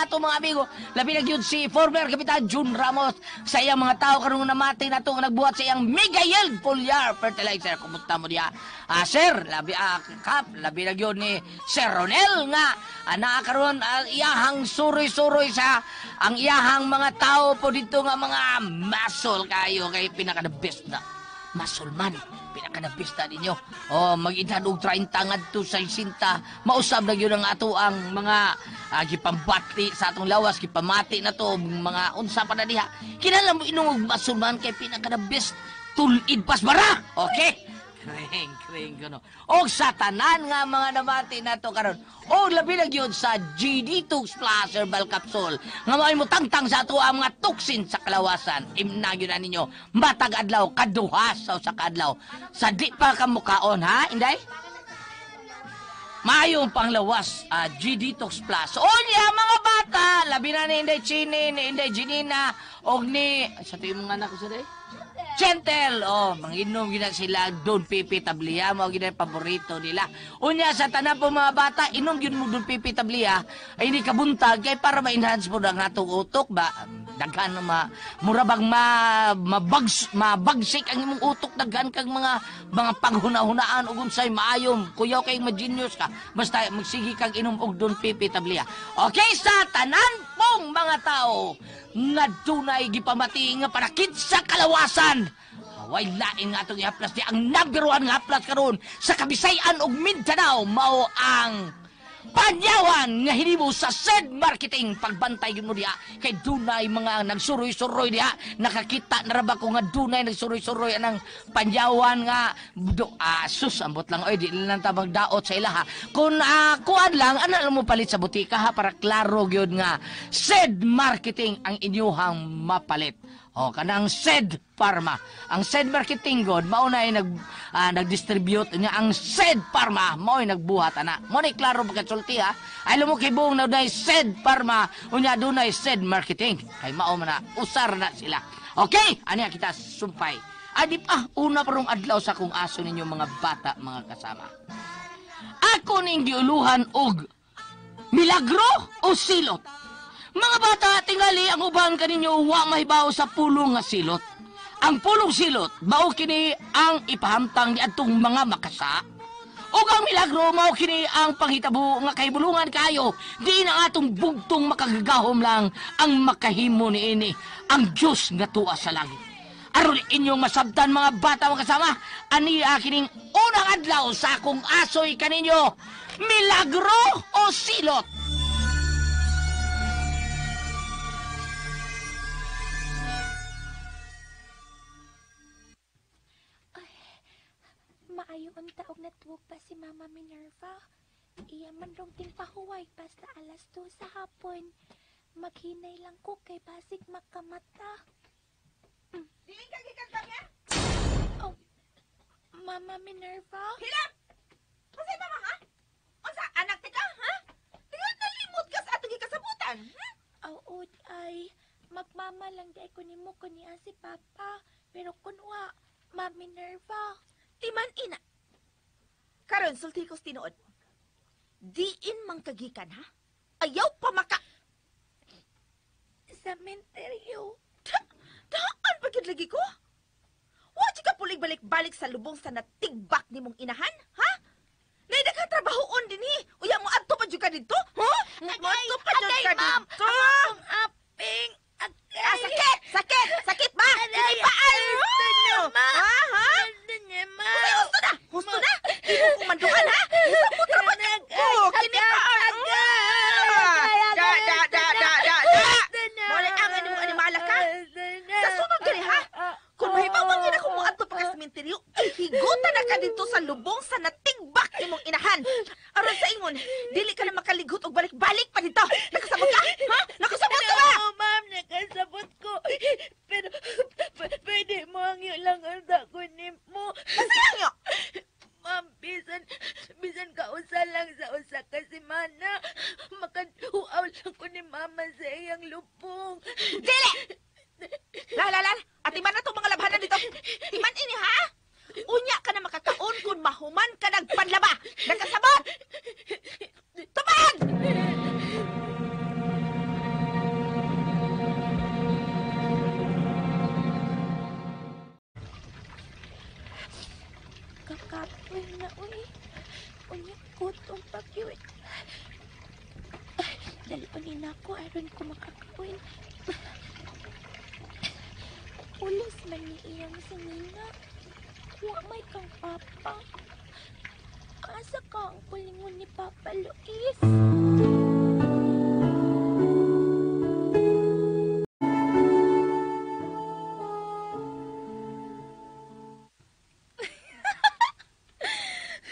ato mga amigo. Labi na yun si former Kapitan Jun Ramos sa iyang mga tao karong namati na ito nagbuhat sa iyang Mega Yield Foliar Fertilizer. Kumusta mo diya? Sir, Kap, labi na yun ni Sir Ronel nga nakakaroon iyahang suroy-suroy sa ang iyahang mga tao po dito nga mga muscle kayo kay pinaka-the best na muscle man. Pinaka-nabista ninyo. Mag-edad og 30 ngadto sa 60. Mausab na yun ang ato ang mga gipambati sa atong lawas, gipamati na to, mga unsa pa na diha. Kinala mo inungog masulman kay pinaka-nabist tulid pasbara. Okay? Kring gano. O sa tanan nga mga namati na to karon. O labi na yun sa GD Tux Plus Herbal Capsule. Nga may mo tangtang sa ato ang mga toxin sa kalawasan. Imnagyo na ninyo. Matag adlaw, kaduhas sa kadlaw. Sa di pa kamukaon, ha? Inday? Mayong panglawas, GD Tux Plus. O niya mga bata, labi na ni Inday Chini, ni Inday Ginina, o ni... Sa ito yung mga anak ko sa day? Gentle, manginom gina sila Don Pipi Tablia, mao gina paborito nila. Unya sa tanan po mga bata, inom gyud mo Don Pipi Tablia, ay ini kabuntag kay para ma-enhance po ang atong utok ba. Daghan murabang mabagsik ang imong utok, daghan kag mga panghuna-hunaan ug unsay maayom. Kuyaw kay ma-genius ka, basta magsigi kag inom og Don Pipi Tablia. Okay, sa tanan pong mga tao nga dunay gipamati nga parakit sa kalawasan. Way lain nga itong ihaplas di ang number 1 nga haplas karon sa Kabisayan ug Mindanao mao ang Panyawan nga hinimo sa SED Marketing. Pagbantay yun mo diha kay dunay mga nagsuroy-suroy diha. Nakakita na raba ko nga dunay nagsuroy-suroy anang Panyawan nga sus ambot lang oy di lang ta magdaot sa ila ha. Kung kuan lang ana mo palit sa butika ha para klaro gyud nga SED Marketing ang inyuhang mapalit. Kanang SED Pharma. Ang SED Marketing God, mauna ay nag-distribute niya. Ang SED Pharma, mao ay nagbuhat, ana. Mo na klaro pagkasulti, ha? Ay, mo kay buong na doon SED Pharma, unya doon ay SED Marketing. Kay mao man na, usar na sila. Okay? Ano kita sumpay. Adip, una parong adlaw sa kong aso ninyo mga bata, mga kasama. Ako ning giuluhan og milagro o silot. Mga bata, tingali ang uban kaninyo wa mahibaw sa pulong nga silot. Ang pulong silot, mao kini ang ipahamtang ni adtong mga makasa. O ang milagro, mao kini ang panghitabo nga kahibulungan kayo. Di na atong bugtong makagagahom lang ang makahimo ni ini, ang Diyos nga tuwa sa langit. Aron inyong masabtan mga bata mga kasama, ani kining unang adlaw sa akong asoy kaninyo, milagro o silot. Maayo ang taog na tuwag pa si Mama Minerva. Iya man rong timpahuway basta alas 2 sa hapon. Maghinay lang ko kay basig makamata. Diling ka gikan pa niya? Oh, Mama Minerva? Hilap! Masay mama ha? Unsa anak tika ha? Tingnan nalimot ka sa atong gikasabutan. Awod ay magmama lang di ko nimo ko niya si Papa. Pero kunwa, Mama Minerva. Timan ina. Karon sulti ko tinuod. Diin mang kagikan ha? Ayaw pa maka... Sementeryo. Daan pagid lagi ko? Wa ka pulig balik-balik sa lubong sa natigbak ni mong inahan, ha? Naida ka trabahoon din eh. Uya mo adto pa jud ka dito? Ha? Adto pa jud ka dito? Ang aping. Sakit! Sakit! Sakit ba? Hindi pa alam! Ha? Gusto na! Gusto na! Hindi mo kumanduhan, ha? Isa mo trabaho! Kini pa Muli ang animala ka? Sa sunod gani, ha? Kung mahibawan niya na kung muadto pa ka sementeryo, ay higutan na ka dito sa lubong sa natigbak ni mong inahan. Aron sa ingon, dili ka na makaligot o balik-balik pa dito. Nakasabot ka? Ha? Nakasabot ka ba? Oo, ma'am, nakasabot ko. Pero, pwede mo ang lang ang dakunin mo. Masayang nyo! Ma'am, bisan kausa lang sa usa ka semana. Makaduaw lang ko ni Mama sa iyang lubong. Dili! Lalalan, at iman na itong mga labhanan dito. Timan ini, ha? Unya ka na makakaon kung mahuman ka nagpanlaba. Nakasabot! Tubag! Unya gutom pagyud. Dalipanin ako aron ko makakawin. Ulis man ni iyang singina. Wa may kang papa. Asa ka ang pulingon ni Papa Luis?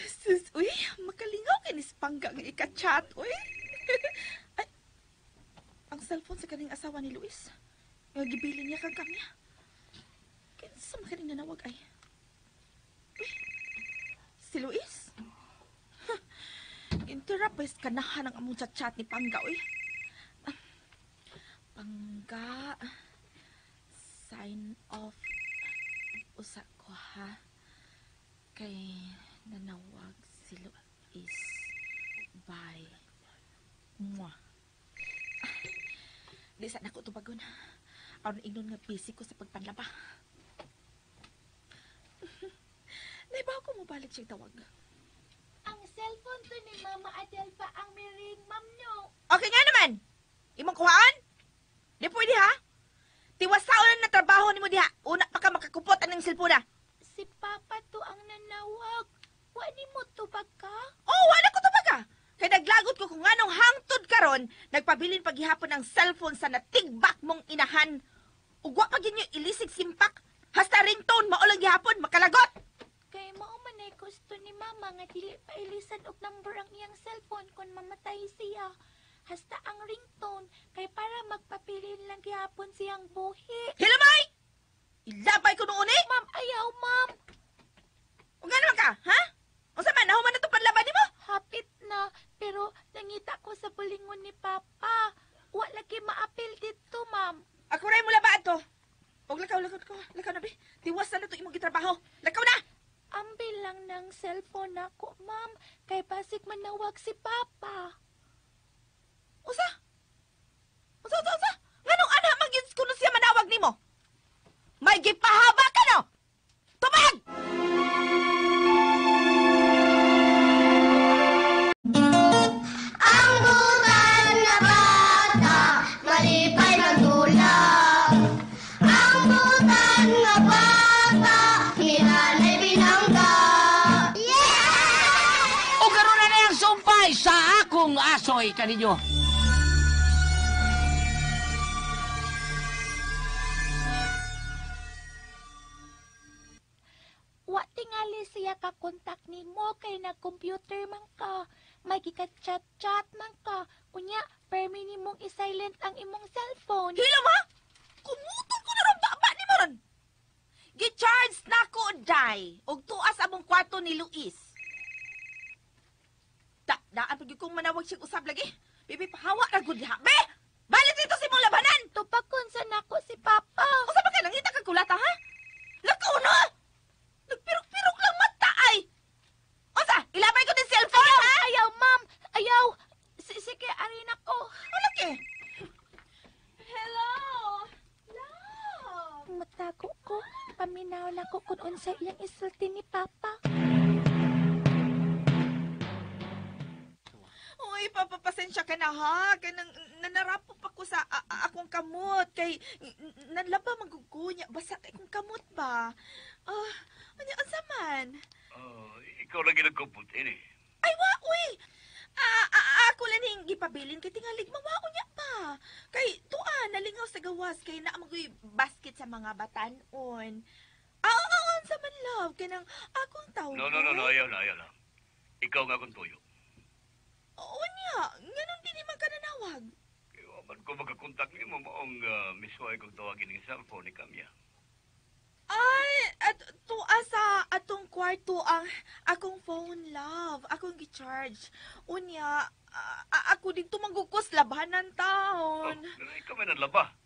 Sus, uy, makalingaw kay ni Pangga nga ika-chat, uy. Ay, ang cellphone sa kaning asawa ni Luis. Nga gibilin niya kang kamya. Kinsa man kaning nanawag ay? Uy, si Luis? Huh, interrupt kanahan ang among chat ni Pangga, uy. Ah, Pangga, sign off usa ko ha. Kay nanawag si Luis. Bye. Mwah. Di sana ko tubagon. Aron ingnon nga busy ko sa pagpanlaba. Naibaw ko mo balik siyang tawag. Ang cellphone to ni Mama Adelpa ang miring ma'am nyo. Okay nga naman. Imong kuhaan? Di pwede ha? Tiwasaon na trabaho ni mo diha. Una pa ka makakupot ang cellphone na. Si Papa to ang nanawag. Wa ni mo tubag ka? Oh, wala ko tubaga. Kay naglagot ko kung anong hangtod karon, nagpabilin paghihapon ang cellphone sa natigbak mong inahan. Ugwa pa ginyo ilisig simpak. Hasta ringtone maulang gihapon makalagot. Kay mao man ay gusto ni Mama nga dili pa ilisan og number ang iyang cellphone kung mamatay siya. Hasta ang ringtone kay para magpapilin lang gihapon siyang buhi. Hilamay! Ilabay ko noon eh! Ma'am, ayaw, ma'am. O nga naman ka, ha? O sa man, nahuman na itong panlaban mo? Hapit na, pero nangita ko sa bulingon ni Papa. Wa lagi maapil dito, ma'am. Ako rin mo labaan to. O lakaw na be. Tiwas na ito imong gitrabaho. Lakaw na! Ambil lang ng cellphone ako, ma'am. Kay basig manawag si Papa. Usa? Nganong anak magyud ko na siya manawag nimo? May gipahaba ka no? Tubag! Ang butan nga bata, malipay magdulag. Ang butan nga bata, hinanay binangga. Yeah! O karon na yung sumpay sa akong asoy kaninyo. Wa tingali siya kakontak ni mo kay nag-computer man ka. May gika-chat-chat man ka. Unya, permi ni mong i-silent ang imong cellphone. Hilam ha? Kumutol ko na rin baba ni mo ron. Gicharge na ko, day. Og tuas among kwarto ni Luis. Daan pag kong manawag siyang usab lagi. Bibi, pahawa na gud ha. Be! Balik dito si mong labanan! Tupakon sa nako si Papa. Usa ba ka nangita kag kulata, ha? Lakaw na! Nagpirok-pirok lang mata, ay! Usa, ilabay ko din cellphone, ha? Ayaw, ma'am. Ayaw. Sige, arin ako. Wala ke. Hello! Love! Matago ko. Paminaw na ko kung unsa iyang isulti ni Papa. Uy, papapasensya ka na, ha? Kaya nanarapo pa ko sa akong kamot. Kay nanlaba magugunya. Basa kay kong kamot ba? Ano man? Ikaw lagi nagkupot ini. Ay, wa, uy! Ako lang yung gipabilin kay tingalig mawao niya pa. Kay tuan, nalingaw sa gawas kay naamagoy basket sa mga batanon. Sa man love, kay nang akong tawag. No, ayaw na. Ikaw nga kung tuyo. Oo niya, ganun din naman ka nanawag. Kaya man ko magkakontak ni mo maong misway kong tawagin ng cellphone ni Kamya. Ay, at tuwa sa atong kwarto ang akong phone, love. Akong gicharge. Unya, ako dito manggugkos labanan taon. Ikaw may nanlaba.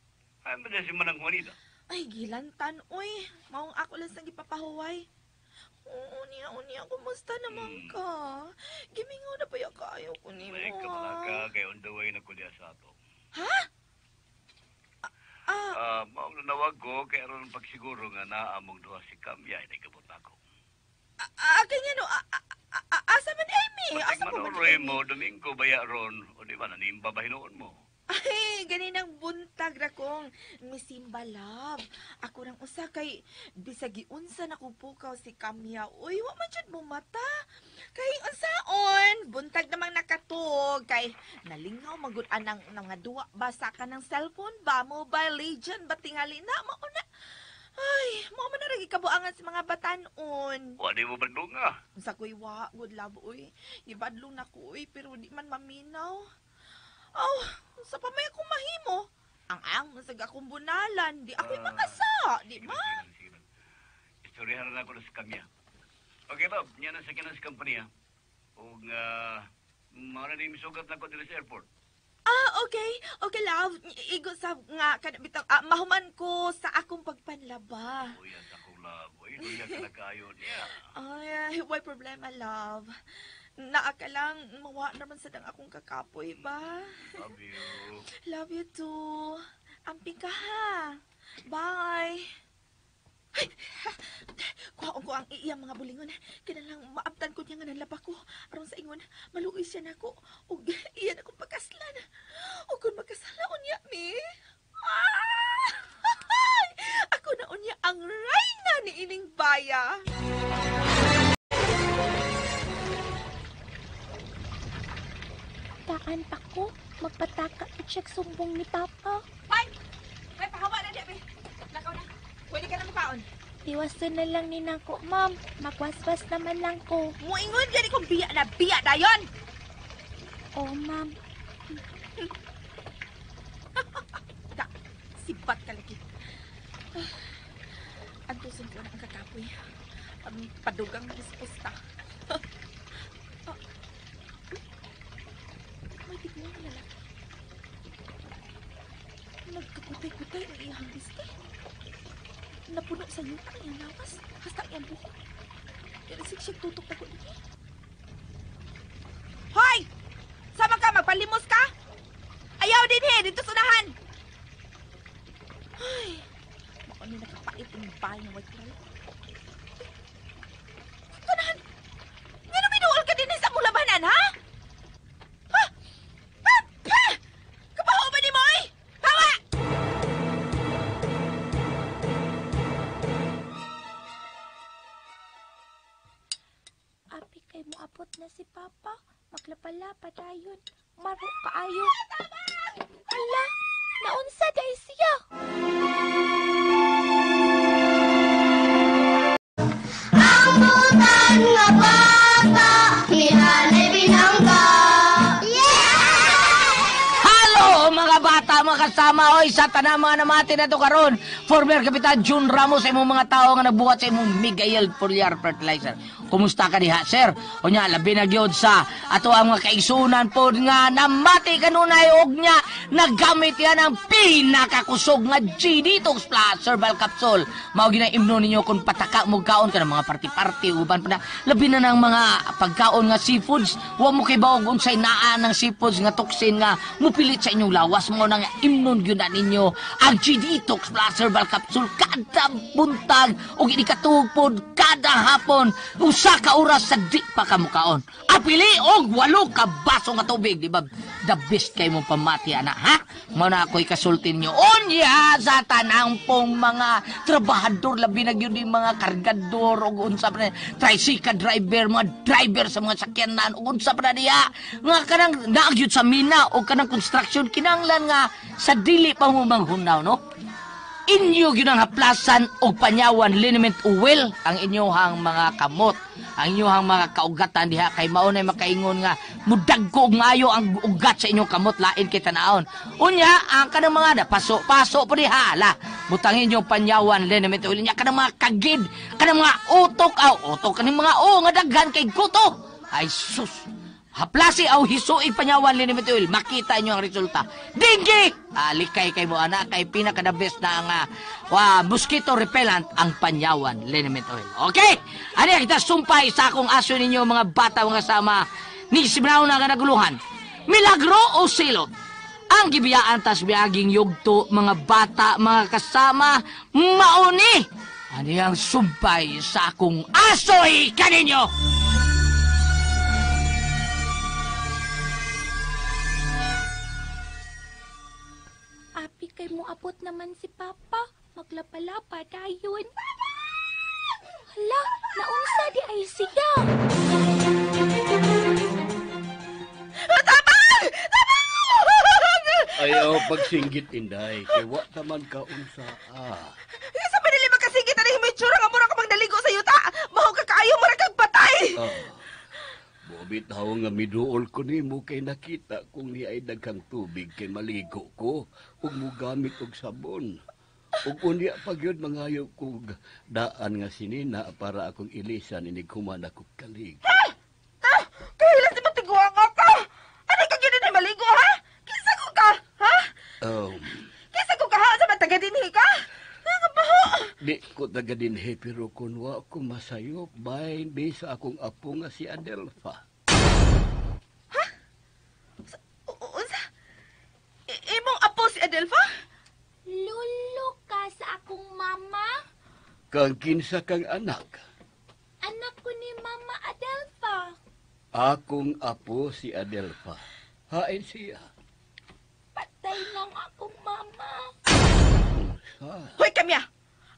Ay, man si Manang Juanita. Ay, gilantan, uy. Maong ako lang sa gipapahuway. Oo, unya, kumusta naman ka? Gimingaw na pa yung kayo ko ni mo, May kamalaka kay on the way na kuliya sa ato. Ha? Maong nanawag ko kay aron pagsiguro nga naamong duha si Kamya ay nagabot ako. Kanya no, man Roy ini. mo, Domingo, baya ron. O di ba, nanimba ba hinoon mo? Ay, ganinang buntag ra kong misimba love. Ako nang usa kay bisag giunsa na ko pukaw si Kamya. Uy, wa man jud mo mata. Kay unsaon, buntag namang nakatug kay nalingaw magud anang nga duwa basa ka ng cellphone ba, Mobile Legend ba tingali na mao na. Ay, mo man na ra gikabuangan sa mga batan-on. O, di mo badong nga. Sa ko'y wa, good love, uy. Ibadlong na ko, uy, pero di man maminaw. Oh, sa pamay akong mahimo. Ang masag akong bunalan. Di ako'y makasa, di ba? Sige. Istoryahan na ako na sa kamya. Okay, Bob. Yan ang sakyan sa kompanya. O nga, mga na misugat na ko dito sa airport. Okay. Okay, love. Igo sa nga, kanabitang, mahuman ko sa akong pagpanlaba. O yan, akong love. O yun, yan ka na kayo niya. Ay, why problema, love? Naaka lang, mawa naman sa dang akong kakapoy ba? Love you. Love you too. Amping ka ha. Bye. Ay, kuhaon ko ang iyang mga bulingon. Kinalang maabtan ko niya nga nalaba ko. Aron sa ingon, maluoy siya na ako. O iyan akong pagkaslan. O kung magkasalaon niya, mi. Ako na unya ang reyna ni ining baya. Taan pa ko, magpataka at check sumbong ni Papa. Ay! May pahawa na di, abi. Lakaw na. Pwede ka na mukaon. Iwasan na lang ni nako, ma'am. Magwaswas naman lang ko. Muingon gani kong biya na yon. Oh, ma'am. Da, sibat ka lagi. Antusin ko na ang kakapoy. Padugang resposta. May tignan na lalaki. Nagkakutay-kutay ang iyang biste. Napuno sa yuta ang iyang lawas. Hasta ang iyang buhok. Siksik tutok na ko dito. Hoy! Sama ka, magpalimos ka? Ayaw din dito sa unahan. Ay, baka ni nakapait ang bahay ng white girl. Kanahan, nga minuol ka din sa mulabanan, ha? Ha? Ha? Ha? Kapaho ba ni Moy? Hawa! Abi kay mo abot na si Papa. Maglapalapa dayon. Maro kaayo. Hala, naunsa day siya. Ambutan nga bata, hinanay binangga. Halo mga bata, mga kasama, oy, sa tanang mga namati na to karon. Former Kapitan Jun Ramos sa imong mga tao nga nagbuhat sa imong Miguel Foliar Fertilizer. Kumusta ka diha, sir? O nya, labi na gyud sa ato ang mga kaigsunan po nga namati kanunay og nya nagamit yan ang pinakakusog nga G-Detox Plus Herbal Capsule. Mao ginaimno ninyo kung pataka mo kaon ka ng mga party-party uban pa na labi na ng mga pagkaon nga seafoods. Wa mo kay bawog unsay naa ng seafoods nga toxin nga mupilit sa inyong lawas mo nang imnon gyud na ninyo ang G-Detox Plus Herbal Capsule kada buntag ug inikatugpod kada hapon. Usa ka oras sa di pa ka mukaon. Apili og 8 ka baso nga tubig, di ba? The best kay mo pamati ana, ha? Mao na ako'y kasultin nyo. Unya sa tanang pong mga trabahador labi na gyud mga kargador og unsa pa na tricycle driver, mga driver sa mga sakyanan og unsa pa na diha. Nga kanang naagyud sa mina o kanang construction kinanglan nga sa dili pa mo manghunaw, no? Inyo ginang haplasan o panyawan liniment oil ang inyohang mga kamot, ang inyohang mga kaugatan diha kay mao nay makaingon nga mudagko ngayo ang ugat sa inyong kamot lain kay tanaon. Unya ang kanang mga paso po diha la butangin yung panyawan liniment oil nya kanang mga kagid, kanang mga utok kaning mga nga daghan kay guto. Ay sus. Haplasi aw hisuig panyawan liniment oil, makita inyo ang resulta. Dingi! Alikay kay mo ana kay pinaka the best na nga mosquito repellent ang panyawan liniment oil. Okay? Ani kita sumpay sa akong aso ninyo mga bata mga sama ni Sibraw na nga naguluhan. Milagro o silot? Ang gibiyaan tas biaging yugto mga bata mga kasama mauni. Ani ang sumpay sa akong asoy kaninyo. moabot naman si Papa. Maglapa-lapa dayon. Hala, naunsa di ay siya. Ayaw pagsinggit, Inday. Kaya wa taman ka unsa. Sa panili makasingit na himay tsura nga mura ka magdaligo sa yuta. Baho ka kaayo mura kag patay. Bobit haw nga miduol ko nimo kay nakita kung ni ay daghang tubig kay maligo ko ug mo gamit og sabon. Ug unya pagyud mangayo kog daan nga sinina para akong ilisan inig human ako kalig. Kahilan si matiguang ka. Ano ka gina ni maligo ha? Kinsa ko ka? Ha? Kinsa ko ka ha? Sa mataga dinhi ka? Nga baho. Di ko taga dinhi pero kun wa ko masayop bay bisa akong apo nga si Adelfa. Unsa? Imong apo si Adelfa? Lulo ka sa akong mama. Kang kinsa kang anak? Anak ko ni Mama Adelfa. Akong apo si Adelfa. Hain siya. Patay ng akong mama. Hoy, Kamya!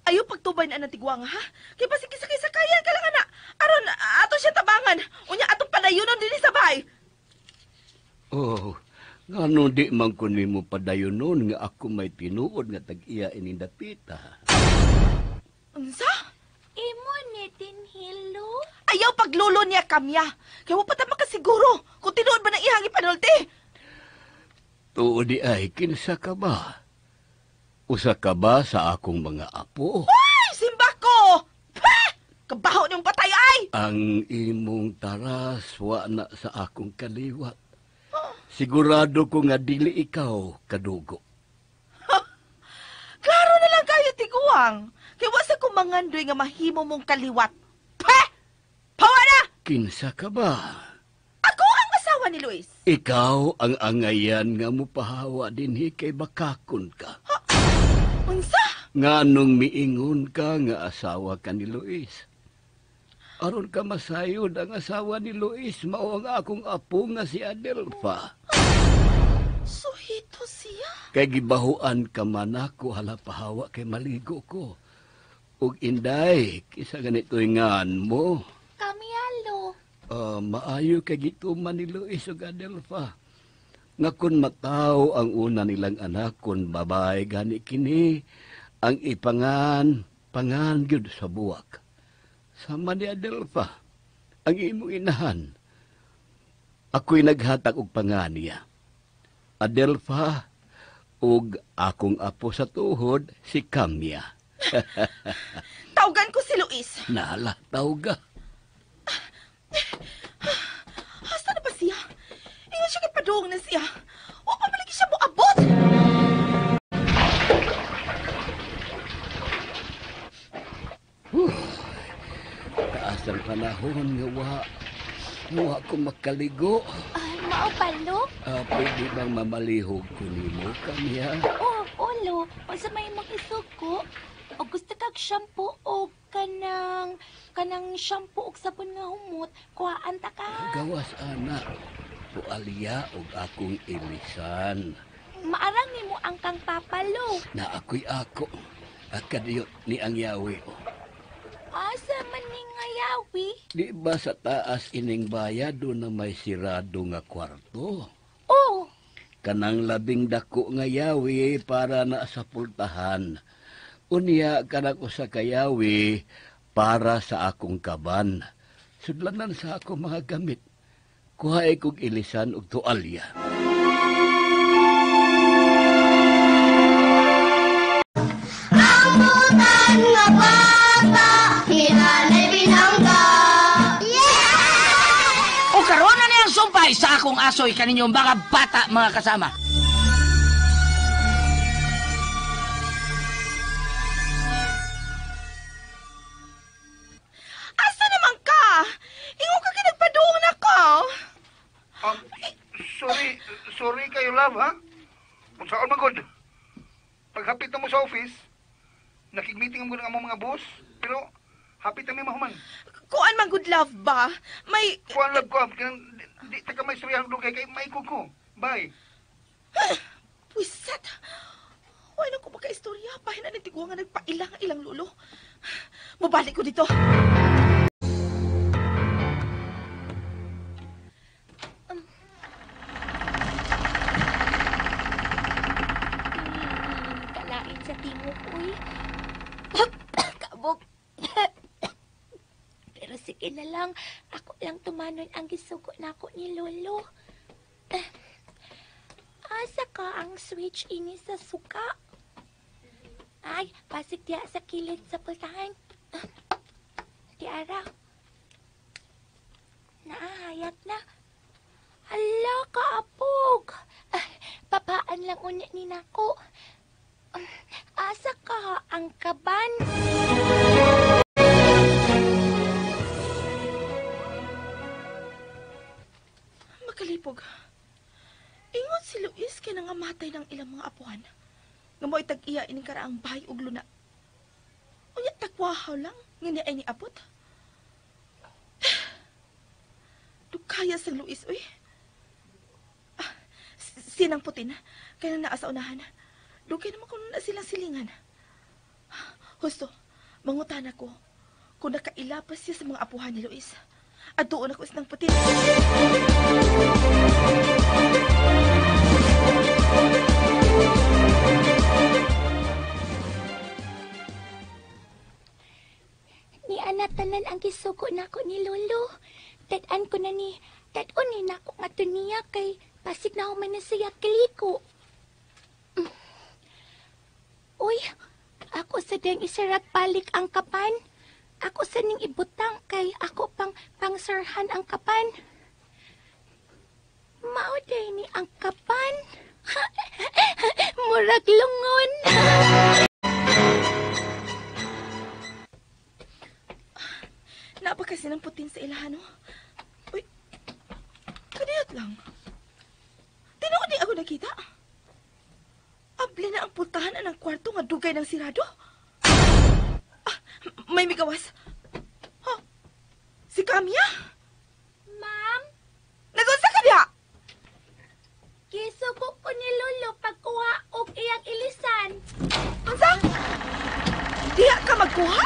Ayaw pagtubay na natigwang, ha? Kaya pa sige sa kayan ka lang, anak. Aron, ato siya tabangan. Unya, atong panayunon din sa bahay. Oh, ngano di man kun nimo padayonon nga ako may tinuod nga tag-iya inindapita. Unsa? Imo ni Tinhilo. Ayaw paglulo niya, Kamya. Kaya mo pa ta makasiguro kung tinuod ba ng ihang ipanulti. Tuod di ay, kinsa ka ba? Usa ka ba sa akong mga apo? Ay, simba ko! Ha! Kabaho niyong patay ay! Ang imong taras wa na sa akong kaliwat. Sigurado ko nga dili ikaw kadugo. Klaro na lang kayo, tiguang. Kaya wasa ko mangandoy nga mahimo mong kaliwat. Ha! Pawa na! Kinsa ka ba? Ako ang asawa ni Luis. Ikaw ang angayan nga mupahawa dinhi kay bakakon ka. Unsa? Nganong miingon ka nga asawa ka ni Luis. Aron ka masayod ang asawa ni Luis, mao ang akong apo nga si Adelfa. Suhito siya. Kay gibahuan ka man ako halapahawa kay maligo ko. Ug Inday, kisa ganito'y ngan mo. Kamyalo. Maayo kay gituman ni Luis ug Adelfa. Nga kun mataw ang una nilang anak kun babae gani kini, ang pangan gyud sa buwak. Sama ni Adelfa, ang imong inahan. Ako'y naghatag og pangan niya. Adelfa, ug akong apo sa tuhod, si Kamya. Tawgan ko si Luis. Nala, tawga. Hasta na ba siya? Ingon siya kay padung na siya. O pa malagi siya mo abot. Taas ang panahon nga wa ko makaligo. Ay, maupalo. Pwede bang mamalihog ko nimo, Kamya? Oh, ulo. O sa may mag-isuko. O gusto kag shampoo o kanang shampoo og sabon nga humot. Kuhaan ta ka. Gawas anak. Pualya og akong ilisan. Maarang nimo ang kang papalo. Na ako'y ako. Akadiyot ni ang yawi. Asa man ni nga yawi? Di ba sa taas ining bayado na may sirado nga kwarto? Oh, Kanang labing dako nga yawi para na sa pultahan. Unya kanang usa ka yawi para sa akong kaban. Sudlanan sa akong mga gamit. Kuhaay kong ilisan og tualya. Rambutan nga bata, hinanay binangga. O karon na niyang sumpay sa akong asoy kaninyong mga bata, mga kasama. Asa naman ka? Ingon ka kinagpadung na ka. Sorry kayo, love, ha? Kung saan magod. Paghapit na mo sa office, nakig-meeting mo ng among mga boss, pero hapit na may mahuman. Kuan man good love ba? May... Kuan love ko, di taka may istorya ng lugay kay maikog ko. Bye. Wisat. Huwag na ko makaistorya. Pahin na nitiguan nga nagpailang ilang lulo. Mabalik ko dito. Kalain sa timog, uy. Kabog. Pero sige na lang, ako lang tumanon ang gisugo na ako ni Lolo. Asa ka ang switch ini sa suka? Ay, pasig diya sa kilid sa pultahan. Tiara. Naahayat na. Hala, kaapog. Papaan lang unya ni nako. Asa ka ang kaban? Makalipog. Ingon si Luis kay nangamatay ng ilang mga apuhan. Nga mo itag-iya ining karaang bahay ug luna. Unya takwahaw lang, ngini ay ni apot. Dukaya sa Luis, uy. Sinang putin, kaya naa sa unahan. Dugay naman kung na silang silingan. Husto, mangutan ako kung nakailapas siya sa mga apuhan ni Luis. At doon ako isang putin. Ni anatanan ang gisugo nako ni Lolo. Tad-an ko na ni, tad-on ni nako nga tuniya kay pasig na man na siya kiliko. Uy, ako sa ding isarag balik ang kapan. Ako sa ning ibutang kay ako pangsarhan ang kapan. Mauday ni ang kapan. Murag lungon. Napakasi ng putin sa ilahan, no? Uy, kaniyat lang. Tinuod di ako nakita. Abli na ang pultahan ng kwarto nga dugay ng sirado. May migawas. Si Kamya? Ma'am, Nagunsa ka diha? gisugo ko ni Lolo pagkuha og iyang ilisan. Unsa? Diha ka magkuha?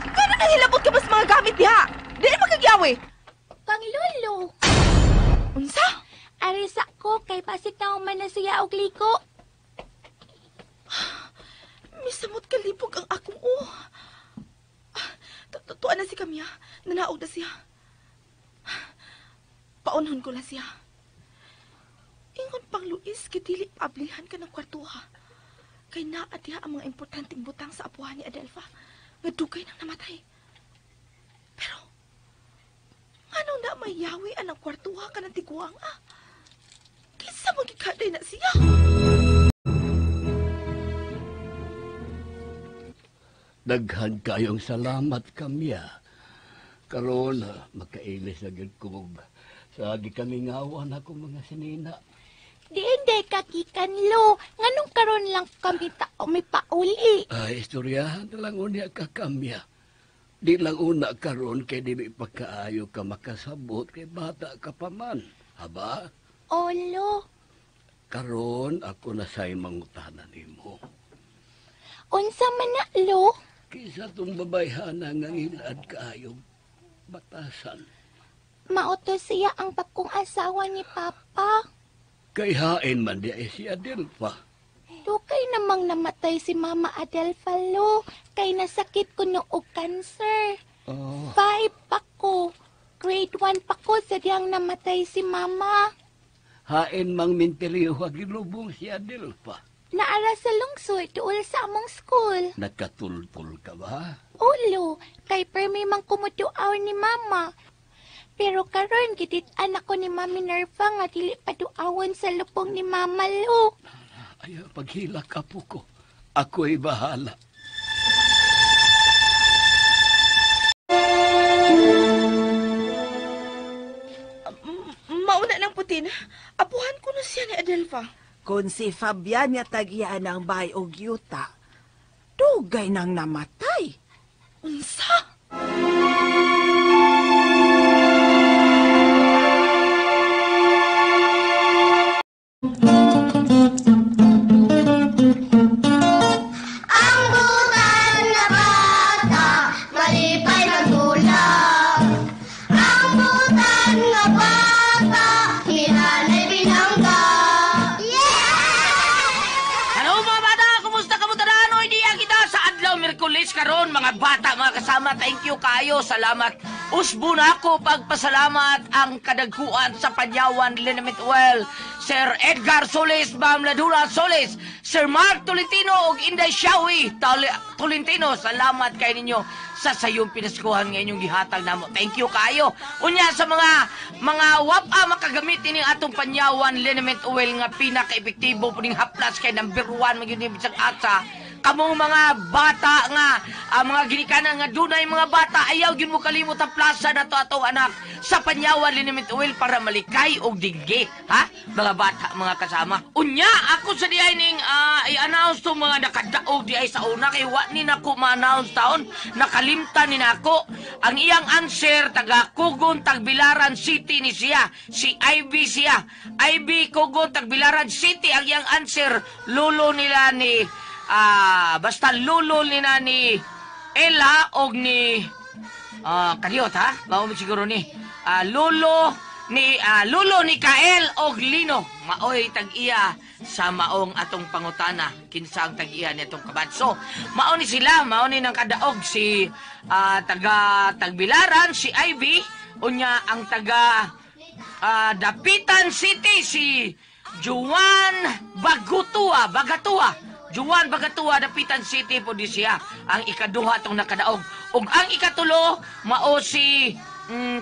Kano nang hilabot ka mas mga gamit diha? Di magkagyawi. Kang Lolo, Unsa? arisa ko kay pasig na man na siya og liko. Misamot kalipog ang akong Tuan na si Kamya. Nanaog na siya. Paunhon ko lang siya. Ingon pang Luis, kitili paablihan ka ng kwartuha. Kay naa diha ang mga importanteng butang sa apuhan ni Adelfa. Nga dugay nang namatay. Pero, ano na may yawi ang kwartuha ka ng tiguang Kinsa magikaday na siya? Daghan kayong salamat kamya. Karon makailis na gyud ko sa kami ngawan ako mga sinina. Di kakikan lo. Nganong karon lang kami tao may pauli. Ay, istoryahan na lang unya ka kamya. Di lang una karon kay dili pa kaayo ka makasabot kay bata ka pa man. Haba? Olo, Karon ako na say mangutanan nimo. unsa man na lo? Kisa tong babayhana nga ngilad kaayo batasan. Mauto siya ang bakong asawa ni Papa. Kay hain man di ay si Adelfa. Dukay namang namatay si Mama Adelfa lo. Kay nasakit ko noog cancer. Oh, 5 pa ko. Grade 1 pa ko sa diyang namatay si Mama. hain mang minteriyo gilubong si Adelfa. Naara sa lungsod tuol sa among school. Nakatultul ka ba? Ulo, kay permi mang kumutuaw ni Mama. Pero karon gidit anak ko ni Mami Nerva nga dili paduawon sa lupong ni Mama lo. Ay, paghila ka po ko. Ako'y bahala. Mauna ng putin. Apuhan ko na siya ni Adelfa. Kung si Fabian nga tagiyaan ng bay og yuta, dugay nang namatay. Unsa? bata, hinanay binangga. Hello mga bata, kumusta ka mo tadaan? O hindi kita sa adlaw Miyerkules karon mga bata, mga kasama. Thank you kayo, salamat. Usbo na ako pagpasalamat ang kadagkuan sa Panyawan Liniment Well. Sir Edgar Solis, Ma'am Ladura Solis, Sir Mark Tolentino ug Inday Shawi Tolentino, salamat kay ninyo sa sayong pinaskuhan nga inyong gihatag namo. Thank you kayo. Unya sa mga wapa makagamit ini atong Panyawan Liniment Oil nga pinaka-epektibo puning haplas kay number 1 magyud ni bisag atsa. Kamong mga bata nga mga ginikanan nga dunay mga bata ayaw gyud mo kalimot ang plaza nato atong anak sa Panyawan Liniment Oil para malikay og digge, ha? Mga bata, mga kasama. Unya ako sa diay ning i-announce tong mga nakadaog di ay sa una kay wa ni nako ma-announce taon. Nakalimtan ni nako ang iyang answer taga Kugon Tagbilaran City ni siya. Si Ivy siya. Ivy Kugon Tagbilaran City ang iyang answer. Lolo nila ni basta lolo nila ni Ella og ni kaliot ha? Mao siguro ni lolo ni Kael og Lino. Maoy tag-iya sa maong atong pangutana kinsa ang tag-iya ni atong kabadso. Mao ni sila, mao ni nang kadaog si taga Tagbilaran si Ivy, unya ang taga Dapitan City si Juan Bagatua. Juan Bagatua, Dapitan City po di siya. Ang ikaduha itong nakadaog. Ug ang ikatulo, mao si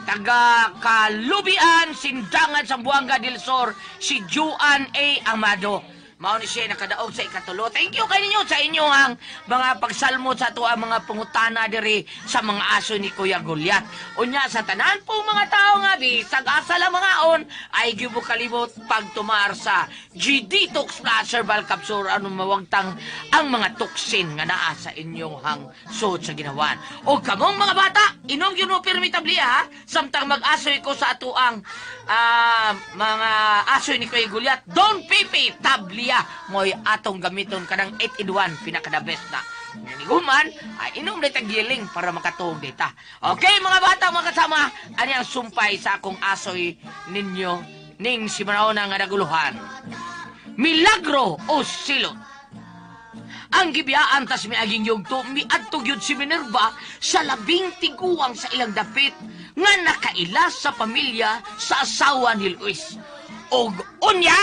taga Kalubian, Sindangan, Zamboanga del Sur, si Juan A. Amado. Mao ni siya nakadaog sa ikatulo. Thank you kaninyo sa inyong mga pagsalmot sa ato ang mga pangutana diri sa mga aso ni Kuya Goliath. Unya sa tanan po mga tao nga bisag asa lang mga on ay gibo kalimot pagtumar sa G-Detox Plus Herbal Capsule ano mawagtang ang mga toksin nga naa sa inyong hangsod sa ginawan. O kamong mga bata, inom yun mo permitabli ha, samtang mag-asoy ko sa ato ang mga asoy ni Kuya Goliath. Don Pipi Tablia mo'y atong gamiton kanang 8-in-1 pinaka-the best na. Niguman, ay inom na tagyiling para makatuog dita. Okay mga bata, mga kasama, ano ang sumpay sa akong asoy ninyo ning si Maraona nga naguluhan. Milagro o silot. Ang gibiyaan tas miaging yugto, miadtog yun si Minerva sa labing tiguang sa ilang dapit nga nakailas sa pamilya sa asawa ni Luis. Og unya,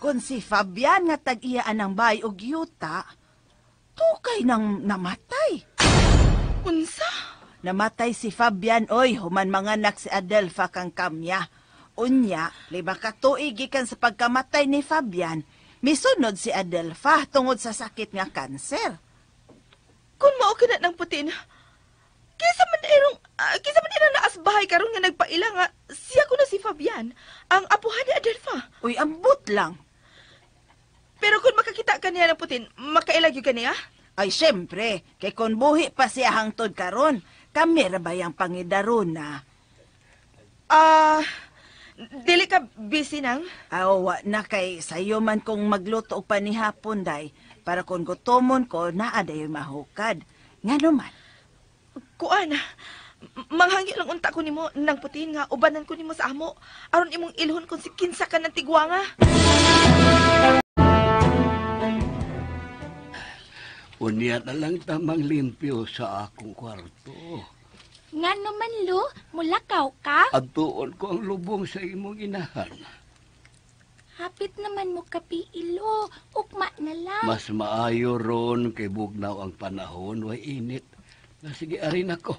Kung si Fabian nga tag-iyaan ng bay og yuta, tukay nang namatay. Unsa? Namatay si Fabian, oy, human manganak si Adelfa kang kamya. Unya, 5 ka tuig gikan sa pagkamatay ni Fabian, misunod si Adelfa tungod sa sakit nga kanser. Kung mao ka na ng putin, kisa man irong naasbahay karon nga nagpaila nga siya ko na si Fabian, ang apuhan ni Adelfa. Uy, ambot lang. Pero kung makakita ka niya ng putin, makailag yun ka niya? Ay, syempre, kay kon buhi pa siya hangtod karon, kami ra bayang pangidaruna. Dili ka busy nang? Awa na kay sayo man kong magluto og panihapon day, para kung gutomon ko naa dayon mahukad. Ngano man? Kuan, manghangi lang unta ko nimo nang putin nga ubanan ko nimo sa amo aron imong ilhon kung si kinsa ka ng tigwanga. Unya na lang tamang limpyo sa akong kwarto. Nga naman, Lo, mulakaw ka? Atuon ko ang lubong sa imong inahan. Hapit naman mo kapiilo, ukma na lang. Mas maayo ron kay bugnaw ang panahon, way init. Sige, arin ako.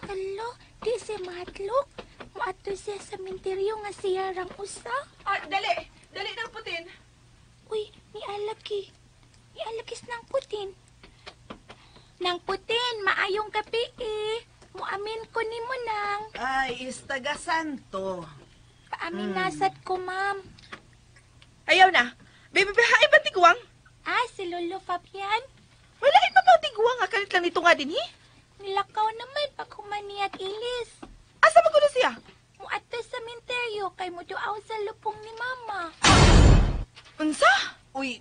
Hello, di siya mahatlok. Muato siya sa minteryo nga siya rang usa. Dali nang putin. Uy, ni alakis ng putin. Nang putin, maayong kapi Muamin ko ni mo nang. Ay, istaga santo. Paamin nasad ko, ma'am. Ayaw na. Baby, hain ba tigwang? Si Lolo Fabian. Walain pa ba tigwang nga kalit lang nito nga din, hi? Nilakaw naman pag humaniag ilis. Asa mo ko na siya? Muato sa minteryo kay muduaw sa lupong ni mama. Unsa? Uy,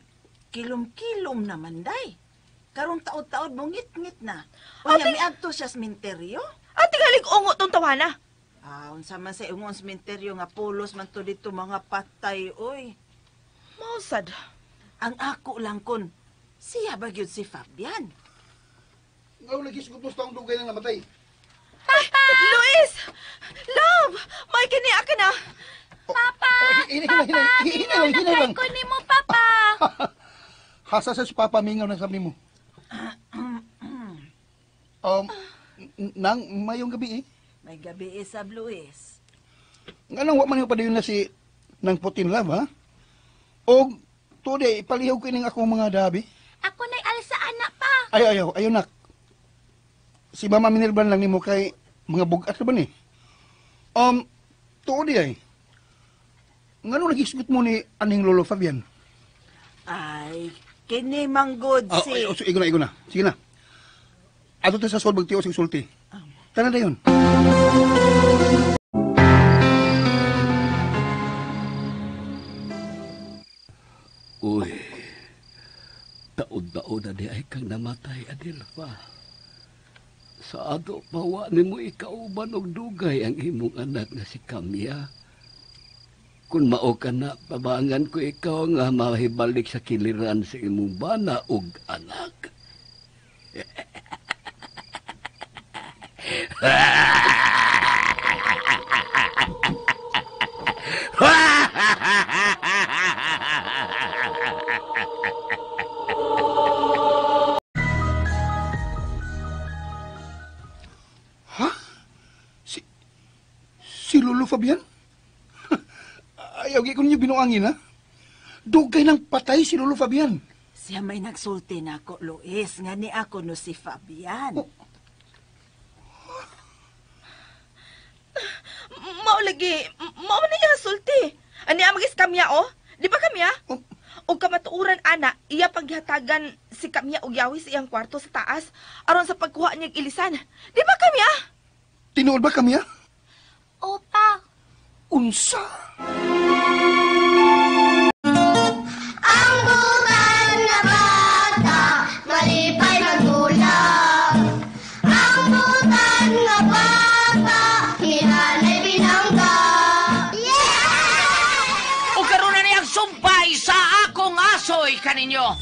kilom-kilom naman day. Karong taod-taod mo ngit-ngit na. Unya miadto siya sa sementeryo? Ate galig ungo tong tawana. Unsa man sa ingon sementeryo nga pulos man to dito mga patay, oy. Mausad. Ang ako lang kun, siya ba gyud si Fabian? Ngaw lagi sugot mo sa taong dugay na namatay. Luis! Love! May kini ka na. Papa! Hinay lang. Ko ni mo, Papa! Hasa sa si Papa mingaw na sabi mo. Nang mayong gabi eh. May gabi sa Luis. Nga lang, wa man yung padayon na si nang putin love, ha? O, today, ipalihaw ko ining akong mga dabi. Ako na'y alsa anak pa. Ayaw, nak. Si Mama Minervan lang ni mo kay mga bugat na ba ni? Today ay. Nga nung nagisgot mo ni aning Lolo Fabian? Ay, kini manggod si... Igo na. Sige na. Ato ta sa solbag tiyo sa sulti. Tana na yun. Uy, taon-taon na di ay kang namatay, Adelfa. Sa ato pawa ni mo ikauban og dugay ang imong anak na si Kamya. Kung mao ka na, pabangan ko ikaw nga mahibalik sa kiliran sa imong bana og anak. Si Lolo Fabian? Ayaw, gi ko ninyo binuangin, ha? Dugay ng patay si Lolo Fabian. Siya may nagsulti na ako, Luis, nga ni ako no si Fabian. Mao man niya sulti. Ani amagis kamya oh? Di ba kamya? Og kamatuuran ana, iya paghatagan si kamya og yawi sa iyang kwarto sa taas aron sa pagkuha niya ilisan. Di ba kamya? Tinuod ba kami, ha? Opa. Unsa? Ang butan nga bata, malipay magulang. Ang butan nga bata, hinanay binangga. O karon na niyang sumpay sa akong asoy kaninyo.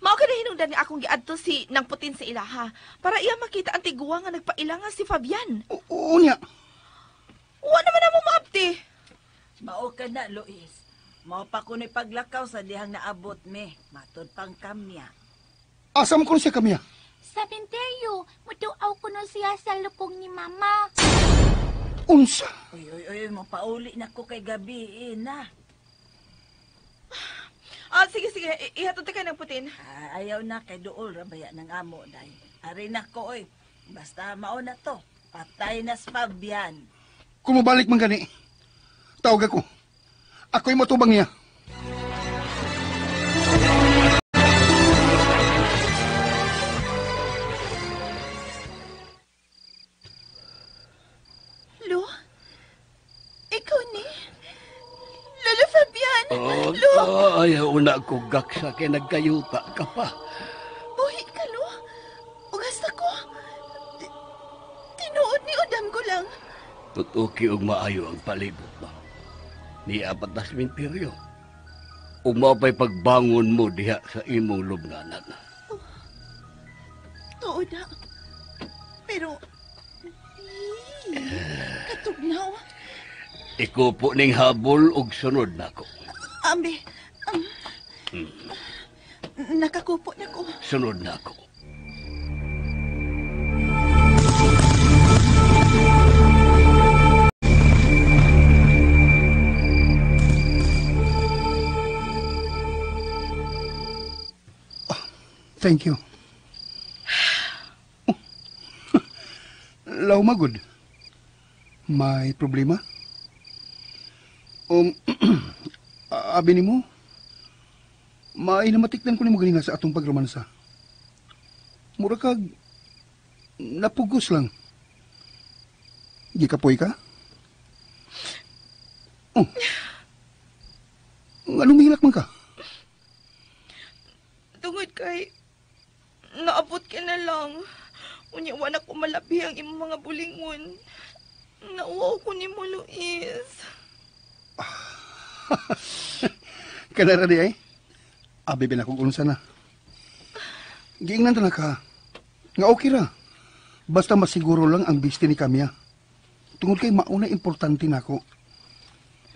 Mao kada hinungdan ni akong giadto si nang putin sa ilaha para iya makita ang tiguwa nga nagpailangan si Fabian. Unya. Wa naman na mo maabti. Mao ka na, Luis. Mao pa ko ni paglakaw sa dihang naabot me. Matod pang kamya. Asa mo ko siya kami, ha? Sa binteryo, mutuaw ko na siya sa lupong ni Mama. Unsa? Uy, mapauli na ko kay gabi na. Sige, ihatod ka ng putin. Ayaw na kay duol rabaya ng amo, day. Ari na ko, oy. Basta mao na to. Patay na si Fabian. Kung mabalik man gani, tawag ako. Ako'y matubang niya. Lo? Ikaw ni? Lolo Fabian? Ayaw na ko gaksa kay nagkayuta ka pa. Buhi ka, Lo? Ugasta ko. Tinuod ni Udam ko lang. Tutuki og maayo ang palibot mo. Ni apat na sementeryo. Umapay pagbangon mo diha sa imong lubnganan. Tuod na. Pero... katugnaw. Ikupo ning habol og sunod nako. Ambi, nakakupo na ko. Sunod nako. Thank you. Law magod. May problema? Abi ni mo, mainamatikdan ko ni mo ganinga sa atong pagromansa. Mura kag napugos lang. Gikapoy ka? Anong mahilak man ka? Tungod kay naabot ka na lang. Unya wala ko malabi ang imong mga bulingon. Nauwaw ko ni mo, Luis. Kanara di ay. Abi binakog unsa na. Giingnan na ka. Nga okay ra. Basta masiguro lang ang bisti ni Kamya. Tungod kay mauna importante nako.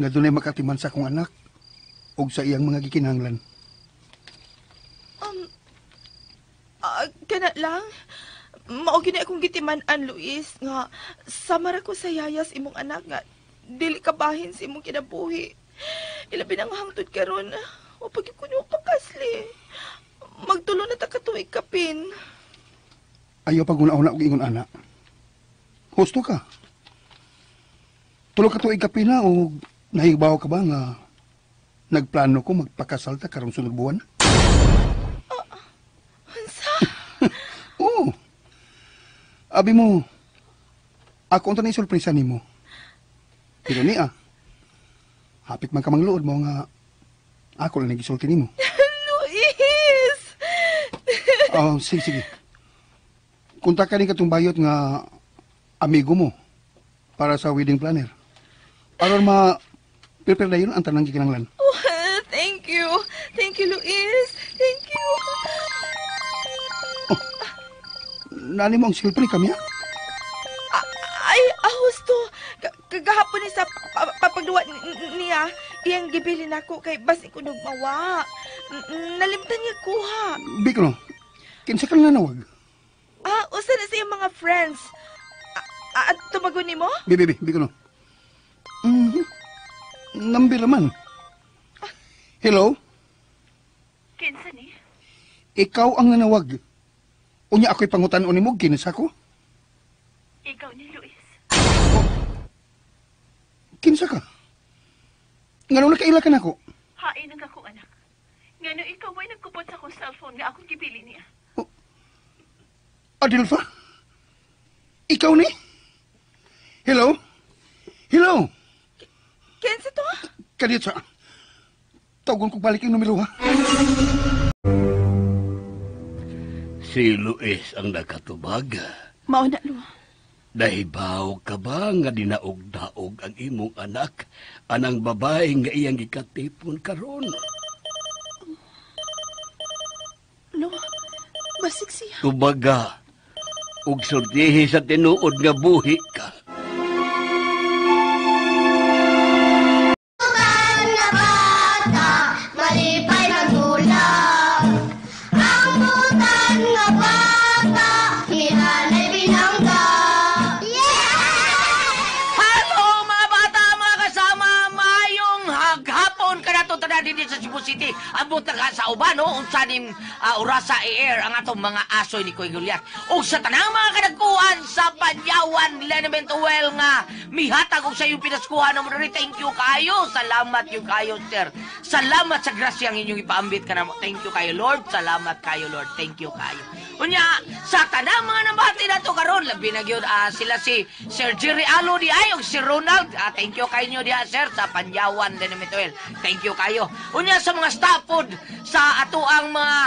Nga dunay makatiman sa akong anak ug sa iyang mga gikinahanglan. Kana lang. Mao gini akong gitiman-an, Luis, nga samara ko sa yayas imong anak nga dili ka bahin sa imong kinabuhi. Ilabi nang hangtod karon. O pag kuno pakasli. Magtulo na ta katuig kapin. Ayaw pag una-una og ingon anak. Husto ka. Tulo ka tuig ka pina o nahigbaw ka ba nga nagplano ko magpakasal ta karong sunod buwan? Hansa? Oo. Abi mo, ako unta ni surpresa nimo. Pero niya, hapit man ka mangluod mo nga ako lang nagisulti nimo. Luis! Oh, sige. Kunta ka ni katong bayot nga amigo mo para sa wedding planner. Aron prepare na yun ang tanang gikinanglan. Oh, thank you. Thank you, Luis. Thank you. Nani mo ang silpa ni Kamya? Ay, husto. Kagahapon ni sa papagluwa niya, iyang gibili nako kay basi ko nagmawa. Nalimtan niya kuha. Bikono, kinsa ka nga nawag? Usa na sa iyang mga friends. At tumagon ni mo? Bikono. Nambil man. Hello? Kinsa ni? Ikaw ang nanawag. Unya ako'y pangutan-o ni mo, kinsa ko? Ikaw ni Luis. Kinsa ka? Nga nung nakaila ka na ko? Hain ang ako, anak. Ngano ikaw ay nagkupot sa akong cellphone nga akong gipili niya. Adelfa? Ikaw ni? Hello? Hello? Kinsa to? Kadit sa... Tawagon ko balik yung numero, ha? Si Luis ang nakatubag. Mao na, Lu. Nahibaw ka ba nga dinaog-daog ang imong anak, anang babae nga iyang gikatipon karon? Lu, basig siya. Tubaga, ug sortihi sa tinuod nga buhi ka. Mga bata, malipay magulang. Ang butan nga bata, hinanay binangga. Hello mga bata, mga kasama, mayong haghapon ka na ito din sa Cebu City. Ambot na ka sa uban, no? Unsa ning orasa i-air ang atong mga asoy ni Kuya Juliet. O sa tanang mga kadagkuhan sa Panyawan, Lenement Well nga mihatag og sa iyong pinaskuhan ng mga thank you kayo. Salamat yung kayo, sir. Salamat sa grasyang inyong ipaambit ka na mo. Thank you kayo, Lord. Salamat kayo, Lord. Thank you kayo. Unya, sa tanang mga nabati na to karon, labi na gyud sila si Sir Jerry Alo di ay og si Ronald. Thank you kayo nyo diha, sir, sa Panyawan, Lenement Well. Thank you kayo. Unya sa mga staff pod sa ato ang mga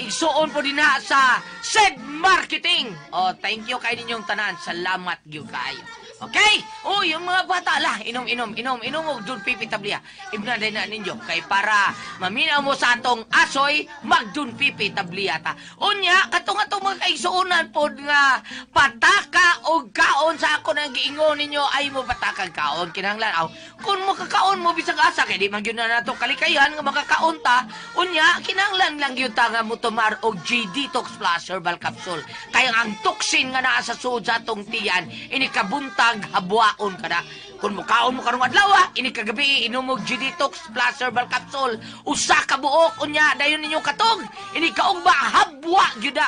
igsuon po din na sa SED Marketing. Thank you kayo ninyong tanan. Salamat gyud kayo. Okay? Yung mga bata la, inom og Dun Pipi Tablia. Ibnaday na ninyo kay para maminaw mo sa atong asoy mag Dun Pipi Tablia ta. Unya katong mga kaigsuonan pod nga pataka og kaon sa ako nang giingon ninyo ay mo patakag kaon kinahanglan. Kung mo kakaon mo bisag asa kay di man gyud na nato kalikayan nga makakaon ta. Unya kinahanglan lang gyud ta nga motomar og G-Detox Plus Herbal Capsule. Kaya ang toxin nga naa sa suod sa atong tiyan ini kabuntag habwaon kada. Kung mukaon mo karong adlaw, ini kagabi inom og G-Detox Plus Herbal Capsule. Usa ka buok unya dayon ninyo katog. Ini kaugba habwa gyud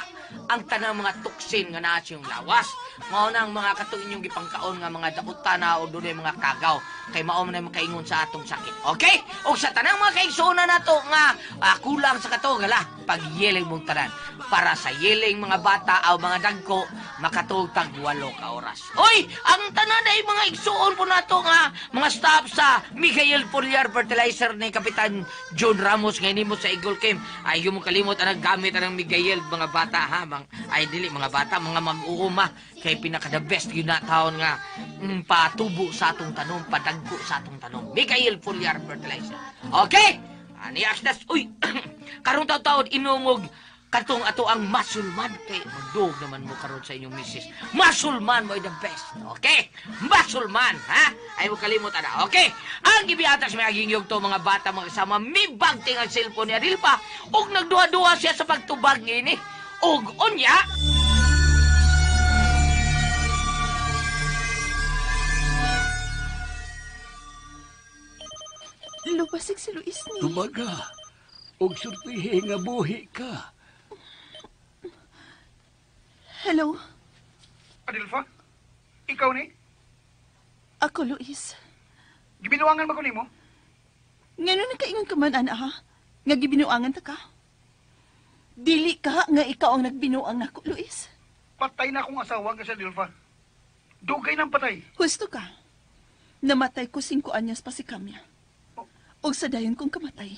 ang tanang mga toxin nga naa sa iyong lawas. Mao nang mga katong inyong gipangkaon nga mga daotana o dunay mga kagaw. kay mao man na makaingon sa atong sakit. Okay? O sa tanang mga kaigsunan nato nga kulang sa kato gala pagyeling mong tanan para sa yeling mga bata o mga dagko makatugtag 8 ka oras. Oy, ang tanan ay mga igsuon po nato nga mga staff sa Miguel Foliar Fertilizer ni Kapitan John Ramos nga nimo sa Eagle Camp. Ay mo kalimot ang gamit ang Miguel mga bata ha, ay dili mga bata, mga mag-uuma kay pinaka the best yun na taon nga patubo sa atong tanom, padagko sa atong tanom. Miguel Foliar Fertilizer. Okay? Ani aksdas, uy, karong taon inungog katong ato ang masulman kay magdog naman mo karon sa inyong misis. Masulman mo ay the best. Okay? Masulman, ha? Ay mo kalimot ana. Okay? Ang gibiatas may agingyog to mga bata mga kasama mibagting ang cellphone ni Adilpa ug nagduha-duha siya sa pagtubag ngini. Ug unya Lupasig si Luis ni. Tumaga, og sultihe nga buhi ka. Hello, Adelfa, ikaw ni? ako Luis. Gibinuangan ba ko nimo? Ngano nakaingon ka man, ana ha? Nga gibinuangan ta ka? Dili ka nga ikaw ang nagbinuang nako, Luis. Patay na akong asawa nga si Adelfa. Dugay ng patay. Husto ka. Namatay ko 5 anyos pa si Kamya. Og sa dayon kong kamatay,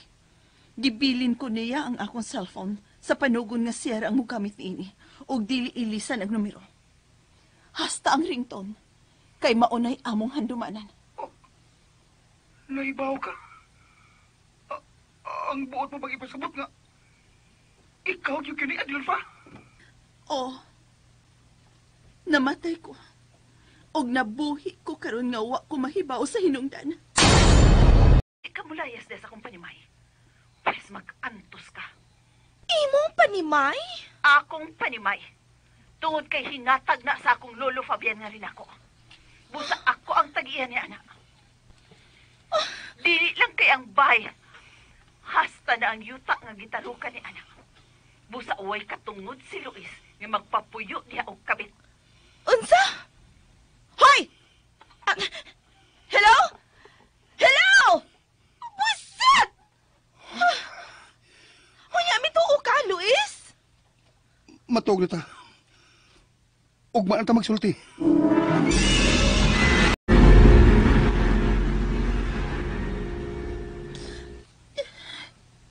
gibilin ko niya ang akong cellphone sa panugon nga siya ang mugamit niini og dili ilisan ang numero. Hasta ang ringtone, kay maunay among handumanan. Naibaw ka. Ang buot mo pag-ipasabot nga. Ikaw yung kini Adelfa. Oh, namatay ko. Og nabuhi ko karon nga wa ko mahibaw sa hinungdan. Ikamulayas des akong panimay. Pwes mag-antos ka. Imong panimay? Akong panimay. Tungod kay hinatag na sa akong lolo Fabian nga rin ako. Busa ako ang tagiyan ni anak. Dili lang kay ang bay. Hasta na ang yuta nga gitalukan ni anak. Busa uway katungod si Luis nga magpapuyo niya og kabit. Unsa? Hoy! Hello? Hello! Buset! Huya, mituo ka, Luis? Matog na ta. Ugma na ta magsulti.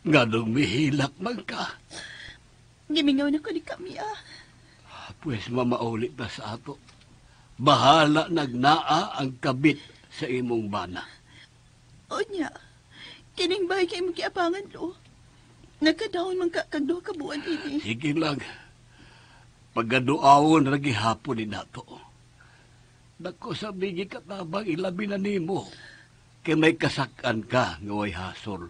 Nganong mihilak man ka. Gimingaw na ko ni Kamya. Pues mamaulit na sa ato. Bahala nagnaa ang kabit sa imong bana. O niya, kining bahay kay magiapangan lo. Nagkadahon man kagdo ka buwan ini. Sige lang. Paggaduawon ragi hapon ni nato. Dako sa bigi katabang ilabi na nimo. Kay may kasakan ka nga way hasol.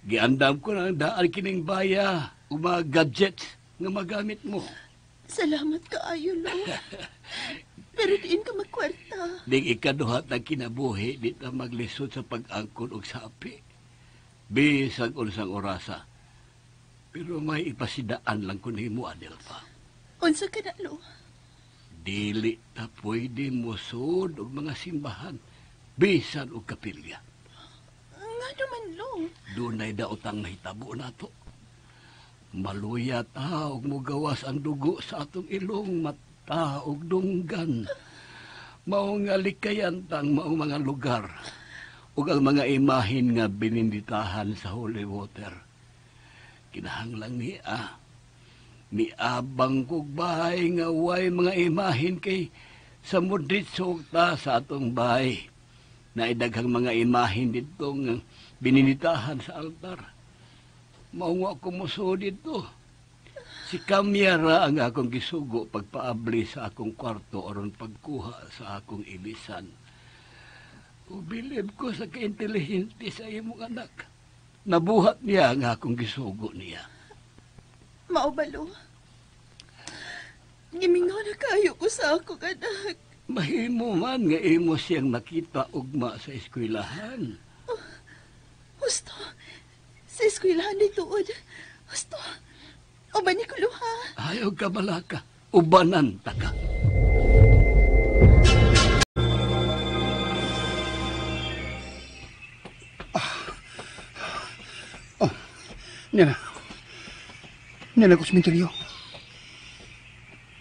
Giandam ko na daan kining baya o mga gadgets nga magamit mo. Salamat ka ayo lo. Pero diin ka magkwarta. Ding ikaduhat na kinabuhi, di na maglisod sa pag-angkon og sapi. Bisag unsang orasa. Pero may ipasidaan lang ko nimo, Adelfa. Unsa ka na lo? Dili ta pwede musod og mga simbahan. Bisan og kapilya. Nga naman lo. Dunay daotang nahitabo nato. Maluya ta og mugawas ang dugo sa atong ilong, mata og dunggan. Mao nga likayan tang mao mga lugar ug ang mga imahin nga bininditahan sa holy water. Kinahanglang niabang kog bahay nga way mga imahin kay sa mudritso ta sa atong bahay. Naidaghang mga imahin dito nga bininditahan sa altar. Maunga ko mo so dito. Si Kamyara ang akong gisugo pagpaabli sa akong kwarto aron pagkuha sa akong ilisan. Ubilib ko sa kaintelihente sa imong anak. Nabuhat niya ang akong gisugo niya. Maubalo. Gimingaw na kayo ko sa akong anak. Mahimo man nga imo siyang nakita ugma sa eskwelahan. Gusto. Sa eskwelahan ni tuod. Gusto. O ba ni kuluha? Ayaw ka malaka. Ubanan ta ka. Nena ko sementeryo.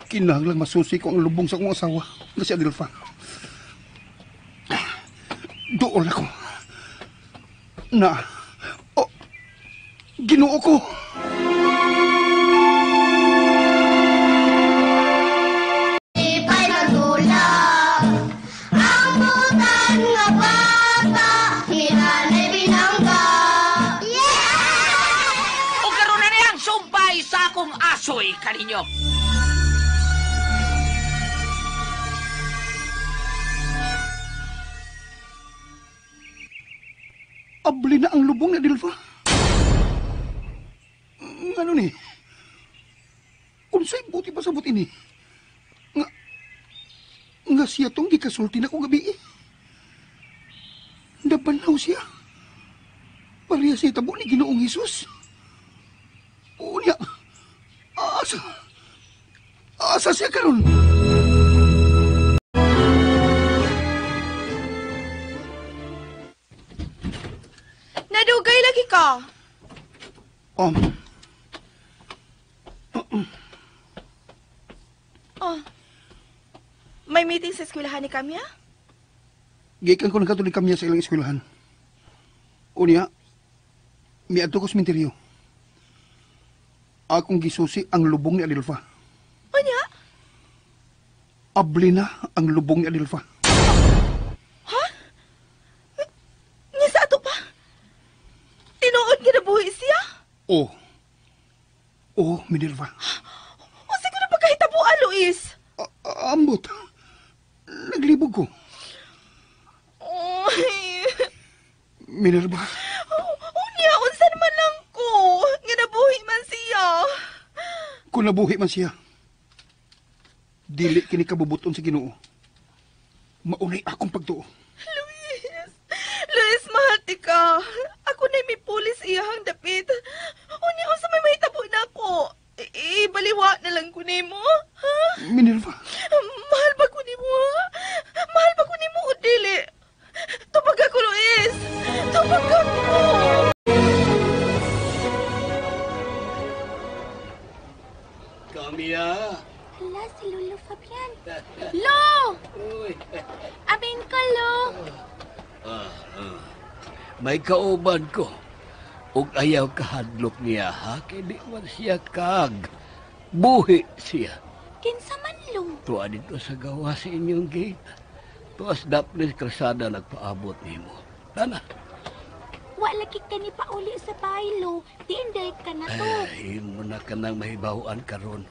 Kinahanglang masusi ko ang lubong sa akong asawa na si Adelfa. Doon ako. Oh, Ginoo ko. Lipay nagdulag, ang butan nga bata, hinanay binangga. Yeah! O karon na niyang sumpay sa akong asoy kaninyo. Abli na ang lubong ni Adelfa. Ano ni? Unsay buti pa sa buti ni? Nga siya tong gikasulti na ko gabi eh. Nabanaw siya. Pareha siya tabo ni Ginoong Hesus. Unya, asa siya karon? Nadugay lagi ka. Oh. May meeting sa eskwelahan ni Kamya? Gikan ko ng katulig kami sa ilang eskwelahan. Unya, may ato ko sementeryo. Akong gisusi ang lubong ni Adelfa. Unya? Abli na ang lubong ni Adelfa. Ha? Nga sa ato pa? Tinuod nga nabuhi siya? Oh, Minerva. O sige na pagkahitabuan, Luis. Ambot. Naglibog ko. Oy. Minerva. Unya, unsa naman lang ko. Nga nabuhi man siya. Kung nabuhi man siya, dili kini kabubuton sa Ginoo. Maunay akong pagtuo. Luis, mahati ka. Ako na may pulis iyahang dapit. Unya, unsa may mahitabo na ako. Ibaliwa na lang ko nimo. Ha? Minerva. Mahal ba ko nimo, ha? Mahal ba ko nimo o dili? Tupag ako, Luis. Tupag ako. Kamya. Hala, si Lolo Fabian. Lo! Uy. Amin ko, Lo. May kauban ko. Ug ayaw kahadlok niya ha. Kaya di man siya kag. Buhi siya. Kinsa man, Lo. Tuwa dito sa gawa sa inyong gate. Tuwas daplis krasada nagpaabot nimo. Tana. Wa lagi ka ni pauli sa bahay, Lo. Diinday ka na to. Ay, mo na ka nang mahibawan karon.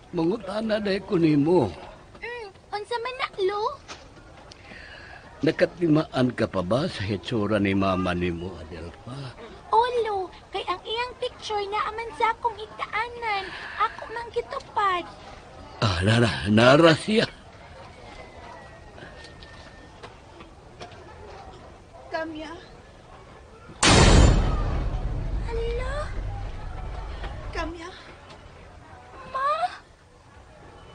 Mangutana dahi ko nimo. Unsa man na, Lo? Nakatimaan ka pa ba sa hitsura ni mama nimo, Adelfa? O, Lo. Kay ang iyang picture na aman sa akong igdaanan. Ako mang gitupad. Nara siya. Kamya, Hala? Kamya, Ma?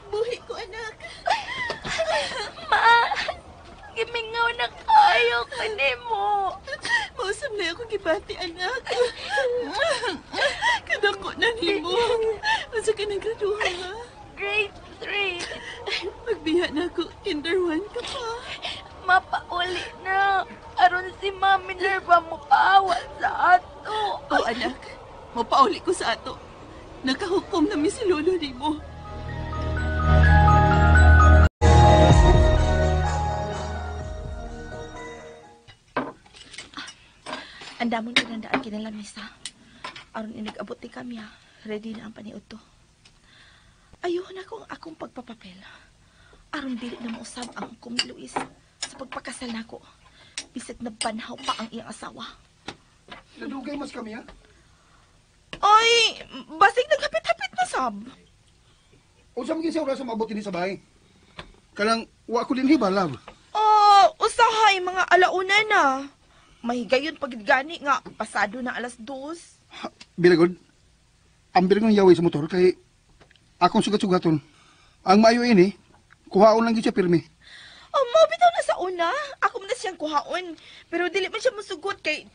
buhi ko anak. Ma? Gimingaw na kayo ko nimo. Mausap na akong gibati anak. Kadako na nimo. Unsa ka naggraduha ha? Grade 3. Magbiya na ako, kinder 1 ka pa. Mapauli na. Aron si Mami Nerva mo paawat sa ato. O anak, mapauli ko sa ato. Nakahukom na mi si lolo nimo. Andamon pinandaan kinalamisa. Aron inag-abot ni Kamya. Ready na ang paniod to. Ayun ako ang akong pagpapapel. Aron dili na mausab ang akong ni Luis sa pagpakasal nako. Bisag na banhaw pa ang iyang asawa. Nadugay mas kami ha? Ay, basig naghapit-hapit na sab. O sa maging siya oras sa maabot din sa bahay. Kanang, wa ko din hibalab. Oh, usahay mga alauna na. Mahigayon pagigani nga pasado na alas 2. Bilagod, ambil ng yaway sa motor kay akong sugat-sugaton. Ang maayo ini, kuhaon lang yun siya pirmi. Oh, mo bitaw na sa una. Ako man na siyang kuhaon. Pero dili man siya musugot kay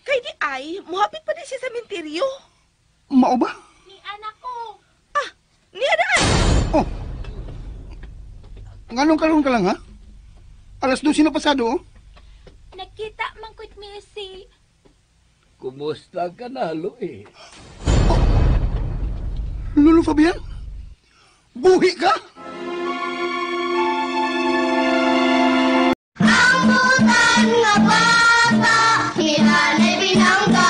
Kay di ay, muhapit pa din siya sa sementeryo. Mao ba? Ni anak ko. Niya daan. Oh. Nganong karon ka lang, ha? Alas 12 na pasado, oh. Nakita man ko't mi si... Kumusta ka na, Luis? Lolo Fabian? Buhi ka? Ang butan nga bata, hinanay binangga.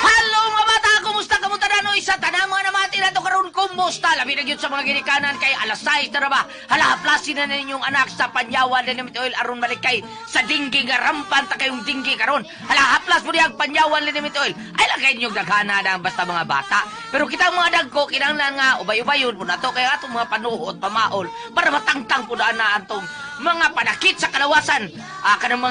Hello mga bata! Kumusta ka mo tanano? Isa tanang mga namati na to karon kumusta? Labi na yun sa mga ginikanan kay alas 6 na ba? Halahaplasin na ninyong anak sa panyawan na namin oil aron malikay sa dinggi nga rampan ta kayong dinggi karon. Halahaplas mo niyang panyawan na namin oil. Ay lang kayo niyong daghana na basta mga bata. Pero kita mga dagko, kinanglan nga ubay-ubayon po na to kaya atong mga panuhod, pamaol para matangtang po na antong mga panakit sa kalawasan. Kanang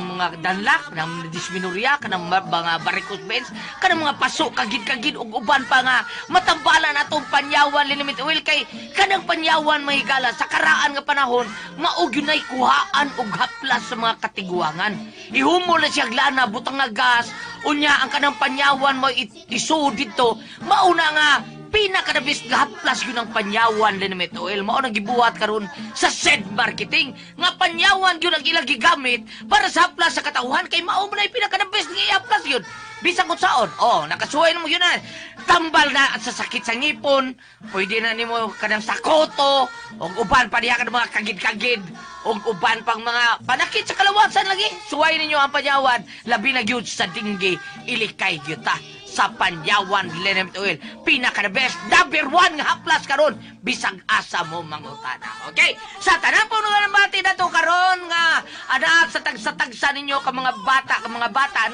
mga danlak, kanang dysmenorrhea, kanang mga varicose veins, kanang mga paso, kagid-kagid, ug uban pa nga matambalan atong panyawan limit oil kay kanang panyawan mahigala sa karaan nga panahon maog yun ay kuhaan og haplas sa mga katiguangan. Ihumol na siya glana, butang nga gas, unya ang kanang panyawan mo iso dito, mauna nga pinakadabis nga haplas yun ang panyawan limit oil. Mao nang gibuhat karon sa said marketing nga panyawan yun ang ilang gigamit para sa haplas sa katauhan kay mao man ay pinakadabis nga i-haplas yun. Bisang kung saon, nakasuhay na mo yun na. Tambal na at sa sakit sa ngipon, pwede na nimo kanang sakoto, o uban pa niya ka ng mga kagid-kagid, o uban pang mga panakit sa kalawasan lagi. Suway ninyo ang panyawan, labi na gyud sa dinggi, ilikay gyud ta sa panyawan liniment oil. Pinaka the best, number 1 nga haplas karon bisag asa mo mangutana. Okay? Sa tanan po nga mati na to karon nga anak sa tagsa ninyo ka mga bata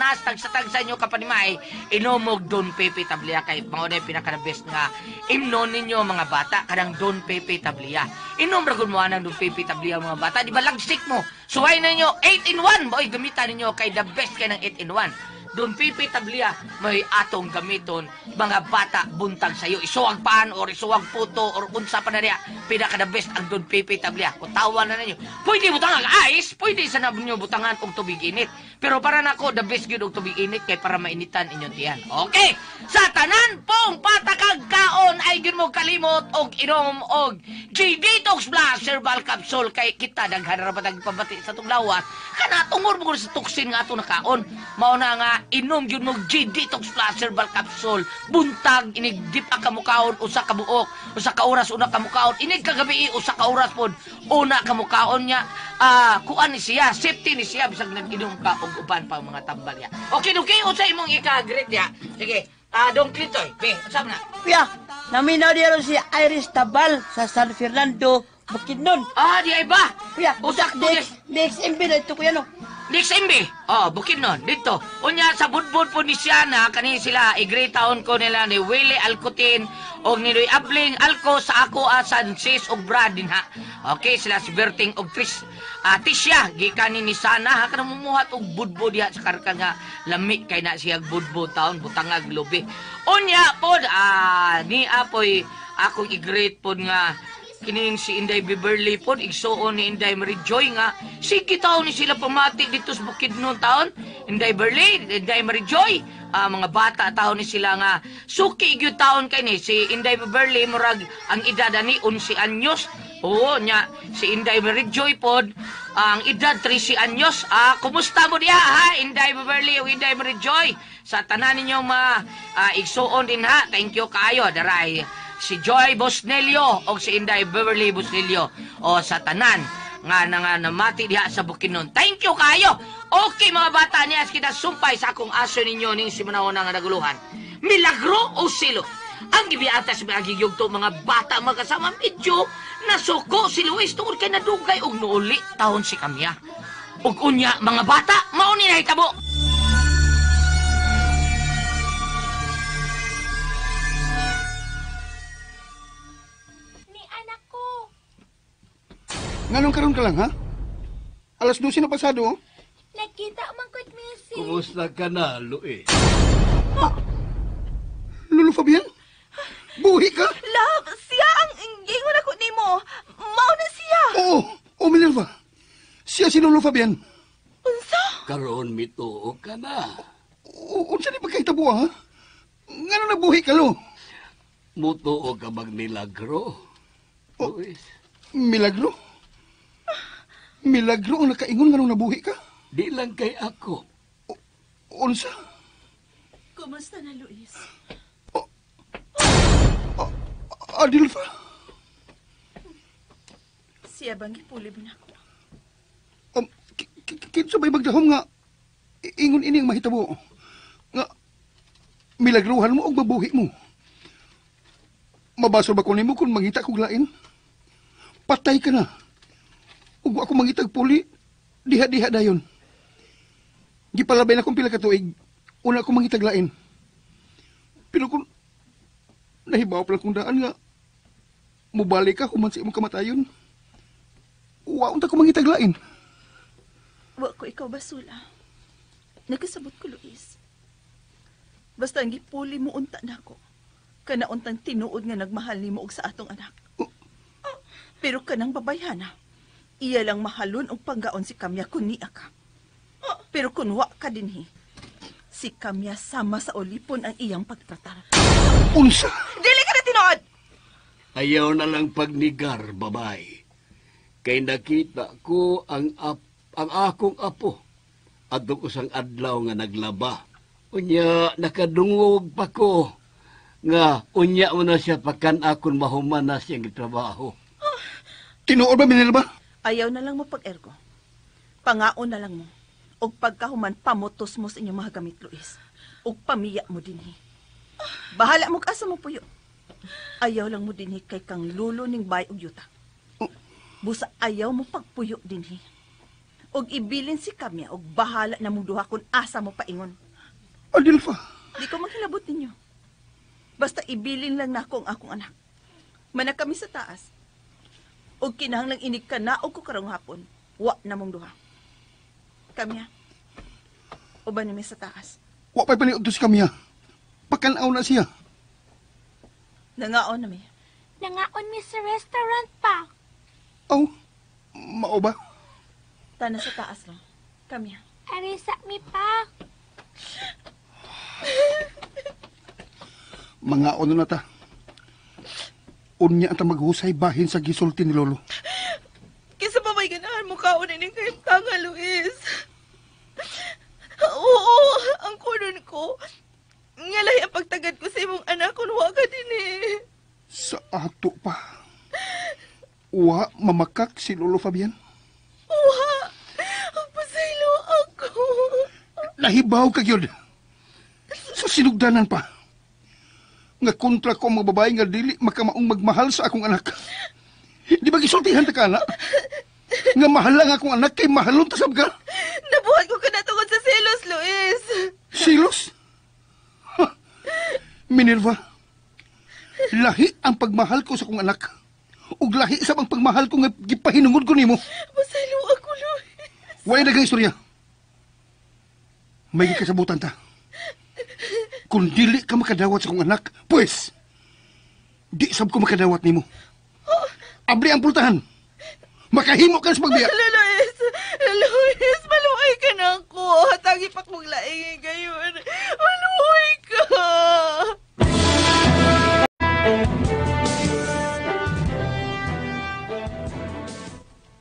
na sa tagsa ninyo ka panimay inomog Don Pepe Tablia kay mao na pinaka the best nga imnon ninyo mga bata kanang Don Pepe Tablia. Inom ra gud mo anang Don Pepe Tablia mga bata, di ba lagsik mo. Suway na ninyo 8-in-1, boy gamitan ninyo kay the best kay ng 8-in-1. Don Pipi Tablia, may atong gamiton, mga bata buntag sa'yo. Isuwag paan or isuwag puto or unsa pa na niya. Pinaka the best ang Don Pipi Tablia. Kung tawa na ninyo, pwede butangan ice, pwede sa nabinyo butangan og tubig init. Pero para nako the best yun og tubig init kay para mainitan inyong tiyan. Okay? Sa tanan pong patakag kaon ay yun mo kalimot og inom og G-Detox Plus Herbal Capsule kay kita daghan ra patag pabati sa tong lawas. Kana tungod mo sa toxin nga ato nakaon. Mao na nga inom yun mo G-Detox Plus Herbal Capsule. Buntag inigdip ang kamukaon usa ka buok, usa ka oras una kamukaon. Inig kagabi usa ka oras pod una kamukaon niya. Kuan ni siya, safety ni siya bisag nag-inom ka og uban pa mga tambal ya. Okay, unsa imong ika-greet ya? Sige. Dong Clitoy, unsa na? Kuya, naminaw diyan si Iris Tabal sa San Fernando, Bukidnon. Di ay ba? Kuya, Usak to next MB na ito kuya no. Next MB. Bukidnon dito. Unya sa budbud po ni siya na kani sila i-great town ko nila ni Willie Alcutin og ni Luis Abling Alco sa ako asan sis og Brad din ha. Okay, sila si Berting og Tisya gikan ni sana ha kana mumuhat og budbud diha sa karkan nga lami kay na siya budbud taon butangag lubi. Unya pod ni apoy ako i-great pod nga kining si Inday Beverly pod igsuon ni Inday Marijoy nga sige taon ni sila pamati dito sa Bukidnon taon. Inday Beverly, Inday Marijoy, mga bata taon ni sila nga suki gyud taon kay ni si Inday Beverly murag ang edad ani 11 anyos. Oo nya si Inday Marijoy pod ang edad 13 anyos. Kumusta mo diha ha Inday Beverly o Inday Marijoy? Sa tanan ninyo igsuon din ha. Thank you kaayo daray si Joy Bosnelio o si Inday Beverly Bosnelio o sa tanan nga namati diha sa Bukidnon. Thank you kayo. Okay mga bata niya kita sumpay sa akong aso ninyo ning si manahon nga naguluhan. Milagro o silo? Ang gibiatas mga gigugto mga bata magkasama medyo nasuko si Luis tungod kay nadugay og nuuli taon si Kamya. Ug unya mga bata mao ni nahitabo. Nganong karon ka lang, ha? Alas 12 na pasado, oh. Nakita man ko't mi si... Kumusta ka na, Luis? Lolo Fabian? Buhi ka? Love, siya ang ingingon ako nimo. Mao na siya. Oo, Minerva. Siya si Lolo Fabian. Unsa? Karon mituo ka na. Unsa ni pagkahitabo ha? Ngano nabuhi ka lo? Mutuo ka magmilagro. Luis, Milagro? Milagro ang nakaingon nga nung nabuhi ka? di lang kay ako. Unsa? Kumusta na, Luis? Adelfa? Siya bang ipuli mo na ako? Kinsa ba'y magdahom nga ingon ini ang mahitabo? Nga milagruhan mo o mabuhi mo? Mabasol ba ko nimo kung mangita kog lain? Patay ka na. Ug ako mangitag puli, diha-diha dayon. Gipalabay na kong pila ka tuig, una ako mangitag lain. Pero kung nahibaw pala kong daan nga, mubalik ka human sa imong kamatayon. Waon ta ko mangitag lain. Wa ko ikaw basula. Nagkasabot ko, Luis. Basta ang gipuli mo unta na ako. Kanauntang tinuod nga nagmahal ni mo og sa atong anak. Pero kanang babayana, iya lang mahalon og panggaon si Kamya kun niya ka. Pero kun wa ka dinhi, si Kamya sama sa olipon ang iyang pagtratar. Unsa? Dili ka na tinuod! Ayaw na lang pagnigar, babay. Kay nakita ko ang akong apo. Adto ko sang adlaw nga naglaba. Unya, nakadungog pa ko. Nga, unya mo na siya pakan akon mahuman na siyang trabaho. Tinuod ba, Minerva? Ayaw na lang mo pag-ergo. Pangaon na lang mo. Og pagkahuman pamutos mo sa inyong mga gamit, Luis. Og pamiya mo dinhi. Bahala mo kasa mo puyo. Ayaw lang mo dinhi kay kang lulo ning bay og yuta. Busa ayaw mo pagpuyo dinhi. Og ibilin si Kamya og bahala na mong duha kung asa mo paingon. Adelfa? Di ko maghilabot ninyo. Basta ibilin lang na ako ang akong anak. Mana kami sa taas. Og kinahanglang inig ka na og ko karong hapon. Wa na mong duha. Kamya. Uban ni sa taas. Wa pa'y paniod to si Kamya. Pakanaw na siya. Nangaon na mi. Nangaon mi sa restaurant pa. Aw, mao ba? Tana sa taas lang. Kamya. Arisa mi pa. Mga ono na ta. Unya ang maghusay bahin sa gisulti ni Lolo. Kisa pa may ganahan mo kaon ini kay tanga, Luis. Oo, ang kunon ko. Ngalay ang pagtagad ko sa imong anak kung wa ka din eh. Sa ato pa. Wa mamakak si Lolo Fabian. Wa, pasaylo ako. Nahibaw ka gyud. Sa sinugdanan pa. Nga kontra ko ang mga babae nga dili makamaong magmahal sa akong anak. Di ba gisultihan ta ka na? Nga mahal lang akong anak kay mahalon ta sab ka. Nabuhat ko ka na tungkol sa selos, Luis. Silos? Ha, Minerva, lahi ang pagmahal ko sa akong anak. Ug lahi sa ang pagmahal ko nga gipahinungod ko nimo. Pasaylo ako, Luis. Way daghang istorya. May gikasabutan ta. Kung dili ka makadawat sa akong anak, pues, di sab ko makadawat nimo. Abli ang pultahan. Makahimo ka sa pagbiya. Luis, maluhay ka na ako. Hatagi pak mong laing gayon. Maluhay ka.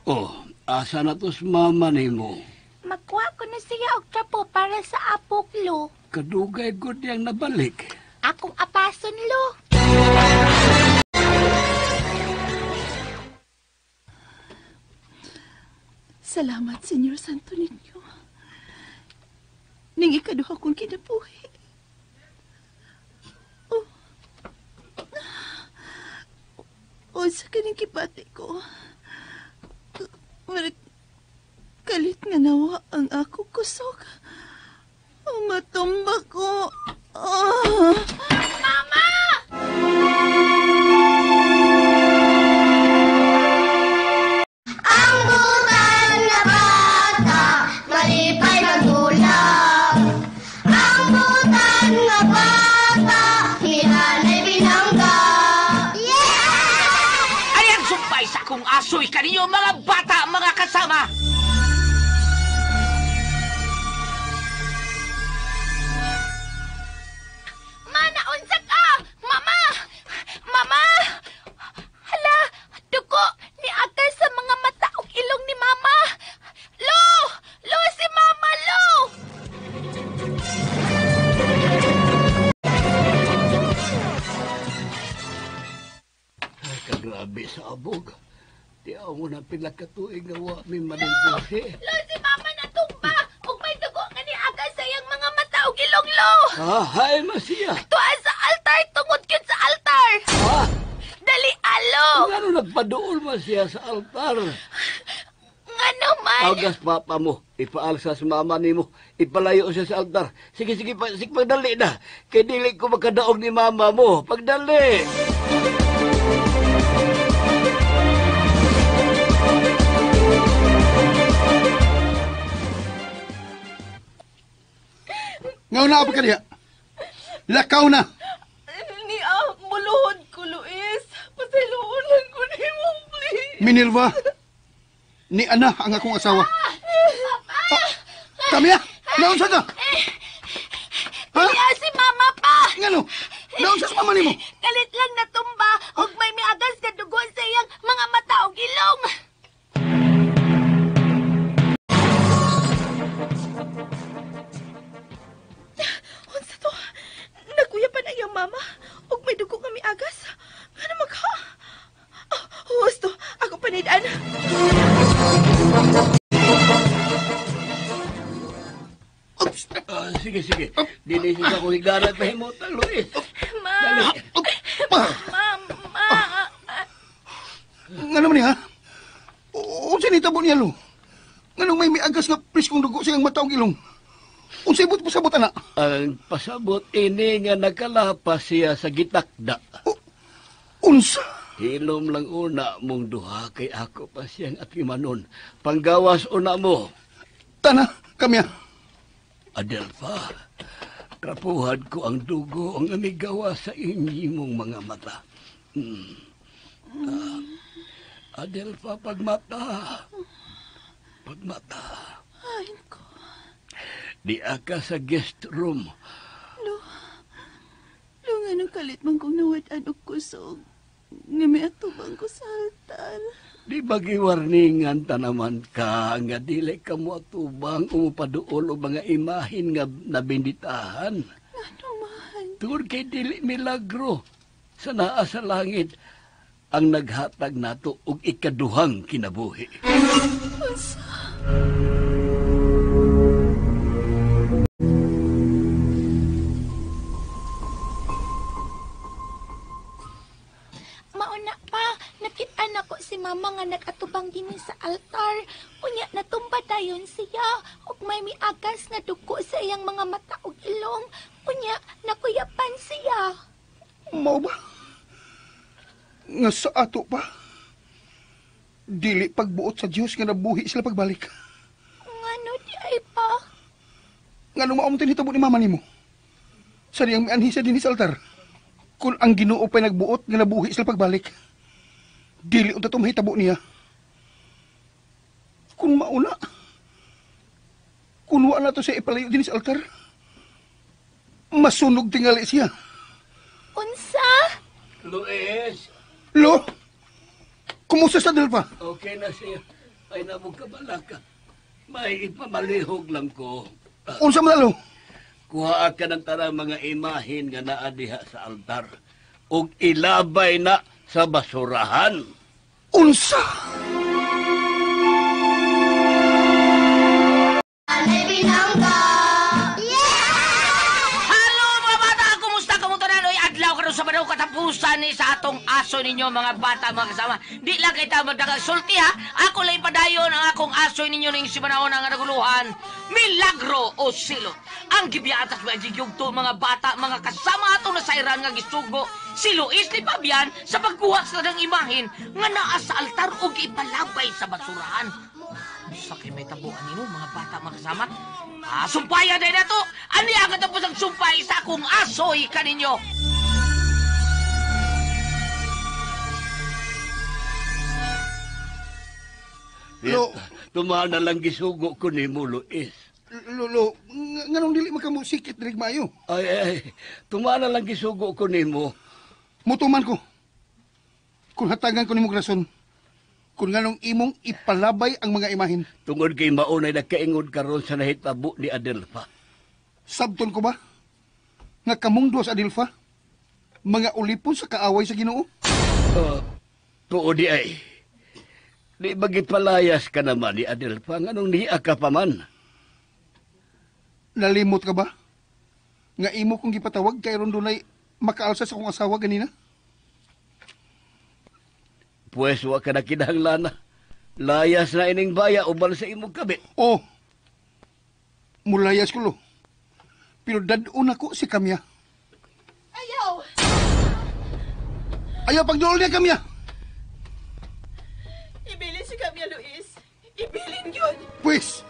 Oh, asa na tos mama nimo? Magkuha ko na siya og trapo para sa apok lo. Kadugay gud yang nabalik. Akong apason lo. Salamat, Senyor Santo Niño. Ning ikaduha kong kinabuhi. O sa kaning kipati ko. Kalit nga nawa ang ako kusog. Matumba ko. Mama! Ang butan na bata, malipay magulang. Ang butan na bata, hinanay binangga. Yeah! Ayan sumpay sa kong asoy kaninyo mga bata, mga kasama! sabog. Di mo na pila ka tuig nga wa mi manintusi. Lo, si mama natumba. Ug may dugo nga ni aga sa iyang mga mata ug ilong, lo. Hay masiya. Tuwa sa altar, tungod kyud sa altar. Ha? Dali, alo. Ngano nagpaduol man siya sa altar? Ngano man? Agas papa mo, ipaalsa sa mama nimo, ipalayo siya sa altar. Sige, pagdali na. Kay dili ko makadaog ni mama mo. Pagdali. Ngaw na ka diya. Lakaw na. Ni muluhod ko, Luis. Pasiluunan ko ni mo, please. Minerva, ni Ana ang akong asawa. Oh, Kamya, naunsa ka? Ha? Iya, si mama pa. Ngano? Naunsa sa mama nimo? Kalit lang natumba ug may miagas nga dugo sa iyang mga mata ug ilong. Unsa to? Nakuya pa na iyang mama ug may dugo nga miagas. Ngano magha? Husto, ako panidaan. Sige. Dili siya ko higdarat pa himutan, Luis. Ma. Mama. Ngano man niya, ha? Unsa ni tabo niya, lo? Nganong may miagas nga priskong dugo sa iyang mata ug ilong? Unsay but pasabot ana? Ang pasabot ini nga nakalapas siya sa gitakda. Unsa? Hilom lang una mong duha kay ako pa siyang atimanon. Panggawas una mo. Tana, Kamya. Adelfa, trapuhan ko ang dugo ang amigawa sa inyong mga mata. Adelfa, pagmata. Ay, ko. Di ka sa guest room. Lo, nga nang kalit man kong nawad-an og kusog. Nga may atubang ko sa altar. Di ba giwarningan tanaman ka nga dili ka mo atubang umupaduol o mga imahin nga nabinditahan? Ano man? Tungod kay dili milagro sa naa sa langit ang naghatag nato og ikaduhang kinabuhi. Mauna pa, nakita ko si mama nga nagatubang din sa altar. Unya natumba dayon siya ug may miagas nga dugo sa iyang mga mata ug ilong. Unya nakuyapan siya. Mao ba? Nga sa ato pa? Dili pagbuot sa Dios nga nabuhi sila pagbalik. Ngano di ay pa? Nganong maumtin hitabo ni mama nimo? Sa diyang mianhi sa dinis altar. Kung ang Ginoo pa'y nagbuot nga nabuhi sila pagbalik. Dili unta to mahitabo niya. Kung mauna, kung wala na to siya ipalayo din sa altar, masunog tingali siya. Unsa? Luis, Lo, kumusta sa Delva? okay na siya. Ay namog kabalaka. May ipamalihog lang ko. Unsa man Lo? Kuha ka ng tarang mga imahin nga naadiha sa altar ug ilabay na sa basurahan. Unsa? Anay binangga. Hello mga bata! Kumusta ka mo tanan? Oy, adlaw karon sa badaw katapusan ni sa atong aso ninyo mga bata mga kasama. Di lang kay ta magdasulti ha. Ako lang ipadayon ang akong aso ninyo ning si manahon nga naguluhan. Milagro o Silo. Ang gibiyatas mga jigyugto mga bata, mga kasama ato na sayran nga gisugo. Si Luis ni Fabian sa pagkuha sa ng imahin nga naa sa altar o ipalabay sa basurahan. Sa kay may tabuan nino mga bata mga kasama. Sumpaya day na to. Ano yung katapos ang sumpay sa akong asoy kaninyo? Lo, Tumaan na lang gisugo ko ni mo, Luis. Lo, nganong dili makamusikit dirig mayo? Ay, tumaan na lang gisugo ko ni mo. Mutuman ko. Kung hatagan ko ni mo rason, kung nganong imong ipalabay ang mga imahin. Tungod kay maunay nagkaingod karon sa nahitabo ni Adelfa. Sabton ko ba? Nga kamong duwa sa Adelfa? Mga ulipon sa kaaway sa Ginoo? Tuo di ay. Di bagi palayas ka naman ni Adelfa. Anong niya ka pa man? Nalimot ka ba? Nga imo kong gipatawag kay ron dunay makaalsa sa akong asawa ganina? Pues wa ka na kinahanglan na. Layas na ining baya uban sa imong kabi. Oh, mulayas ko lo. Pero dadun ako si Kamya. Ayaw! Ayaw pagdulol niya Kamya! Ibilin si Kamya, Luis. Ibilin yun. Pues,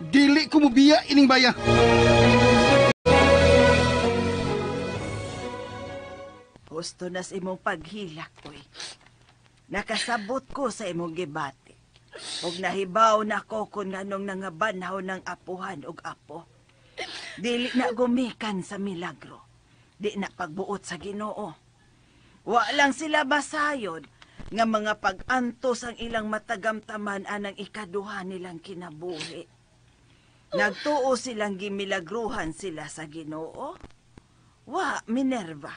dili ko mubiya ining baya. Gusto na sa imong paghilak, oy. Nakasabot ko sa imong gibati. Og nahibaw na ko kung nganong nangabanhaw ng apuhan og apo. Dili na gumikan sa milagro. Di na pagbuot sa Ginoo. Wa lang sila basayod nga mga pag-antos ang ilang matagamtaman anang ikaduha nilang kinabuhi. Nagtuo silang gimilagruhan sila sa Ginoo. Wa, Minerva.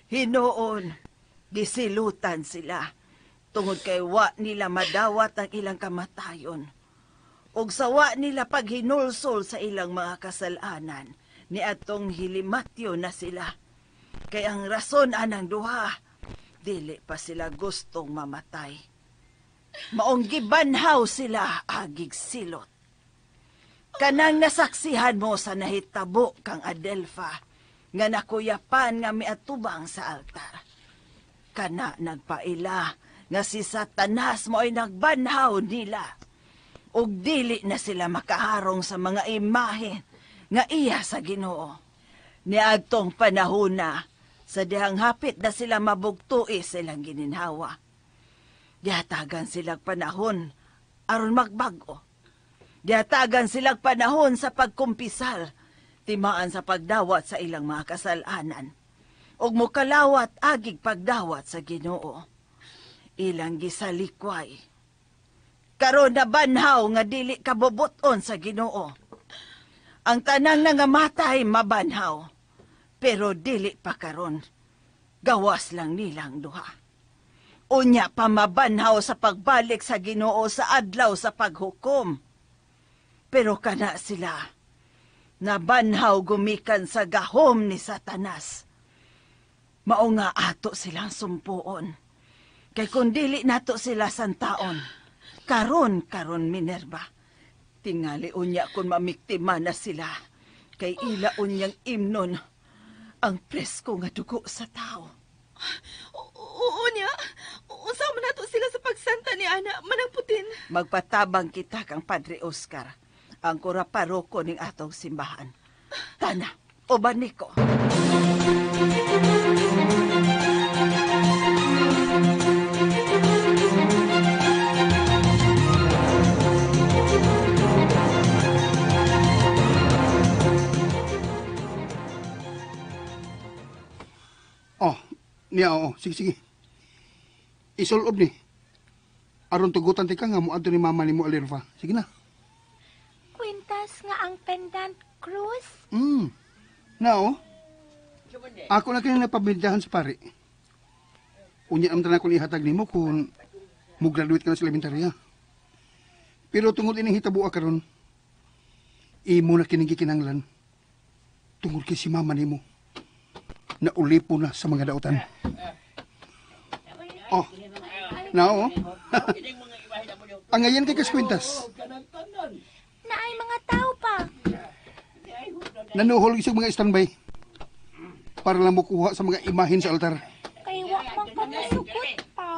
Hinoon, gisilutan sila. Tungod kay wa nila madawat ang ilang kamatayon. Ug sa wa nila paghinulsol sa ilang mga kasalanan, ni atong hilimatyo na sila. Kay ang rason anang duha, dili pa sila gustong mamatay. Maong gibanhaw sila agig silot. Kanang nasaksihan mo sa nahitabo kang Adelfa, nga nakuyapan nga miatubang sa altar. Kana nagpaila nga si Satanas mo ay nagbanhaw nila. Ug dili na sila makaharong sa mga imahe nga iya sa Ginoo. Niadtong panahon na, sa dihang hapit na sila mabugtoi silang gininhawa. Diatagan silang panahon aron magbago. Diatagan silang panahon sa pagkumpisal, timaan sa pagdawat sa ilang mga kasalanan. Ug mokalawat agig pagdawat sa Ginoo. Ilang gisalikway. Karon na banhaw nga dili kaboboton sa Ginoo. Ang tanang nangamatay mabanhaw, pero dili pa karon. Gawas lang nilang duha. Unya pa mabanhaw sa pagbalik sa Ginoo sa adlaw sa paghukom. Pero kana sila, nabanhaw gumikan sa gahom ni Satanas. Mao nga ato silang sumpuon. Kay kung dili nato sila santaon, karon Minerva. Tingali unya kung mamiktima na sila. Kay ila unyang imnon ang presko nga dugo sa tao. Unya, unsa man nato sila sa pagsanta ni Ana manangputin. Magpatabang kita kang Padre Oscar, ang kuraparoko ning atong simbahan. Tana, uban niko. Oh, niya, oo. Sige. Isulob ni. Aron tugutan ti ka nga muadto ni mama ni mo Adelfa. Sige na. Kwintas nga ang pendant cross. Now, ako na kanyang napabindahan sa pari. Unya ang tanan ko ihatag nimo kung mo-graduate ka na sa elementarya. Pero tungod ining hitabo karon, imo na kining gikinanglan. Tungod kay si mama nimo na ulipo na sa mga dautan. Oh, now, ang ngayon kay Kaskwintas. Naay mga tao pa. Nanuhol isang mga standby para lang makuha sa mga imahin sa altar. Kay wa man ka masukot pa.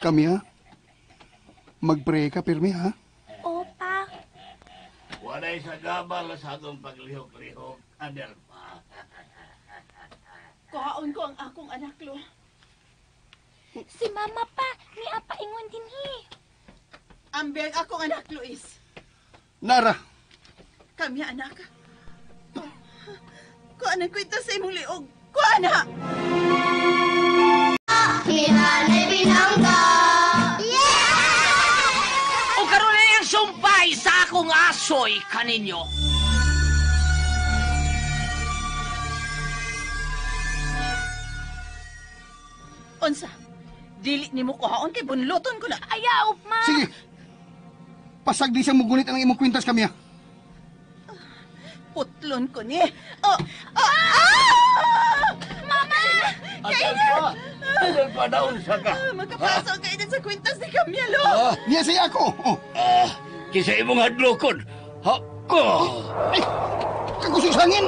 Kami ha? Mag-pray ka, pirmi ha? Opa. Walay sa gabal sa atong paglihok-lihok, Adelfa. Kuhaon ko ang akong anak, Lo. Si mama pa, ni apa ingon dinhi. Ambel akong anak, Luis. Nara, Kami anak. Kuanan ko ito sa imong liog. Kuana! Hinanay binangga. O karon na yung sumpay sa akong asoy kaninyo. Unsa? Dili nimo kuhaon kay bunluton ko na. Ayaw, ma. Sige. Pasagdi siyang mugunit ang imong kwintas kami. Putlon ko ni. Oh! Mama! Adelfa, daon sa ka. Magkapasok kayo din sa kwintas ni Camilo. Niya siya ako. Oh. Kisa imong hadlokon. Hako! Ay! Kagususangin!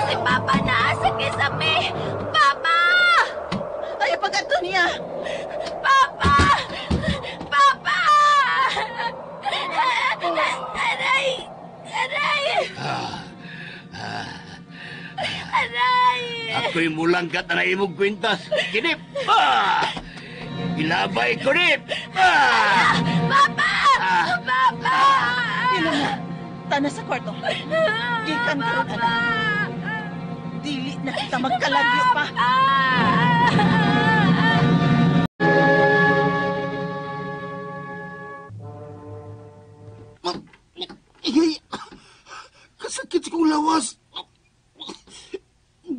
Si Papa naasa kisame! Papa! Ay, pag-ato niya. Papa! Papa! Aray! Aray! Aray! Ako'y mulangkat na imong kwintas. Kinip! Ilabay ko, Nip! Papa! Papa! Ilan na. Tana sa kwarto. Gikan karon anak. Dili na kita magkalagyo pa. Iyay! Kasakit sa kong lawas.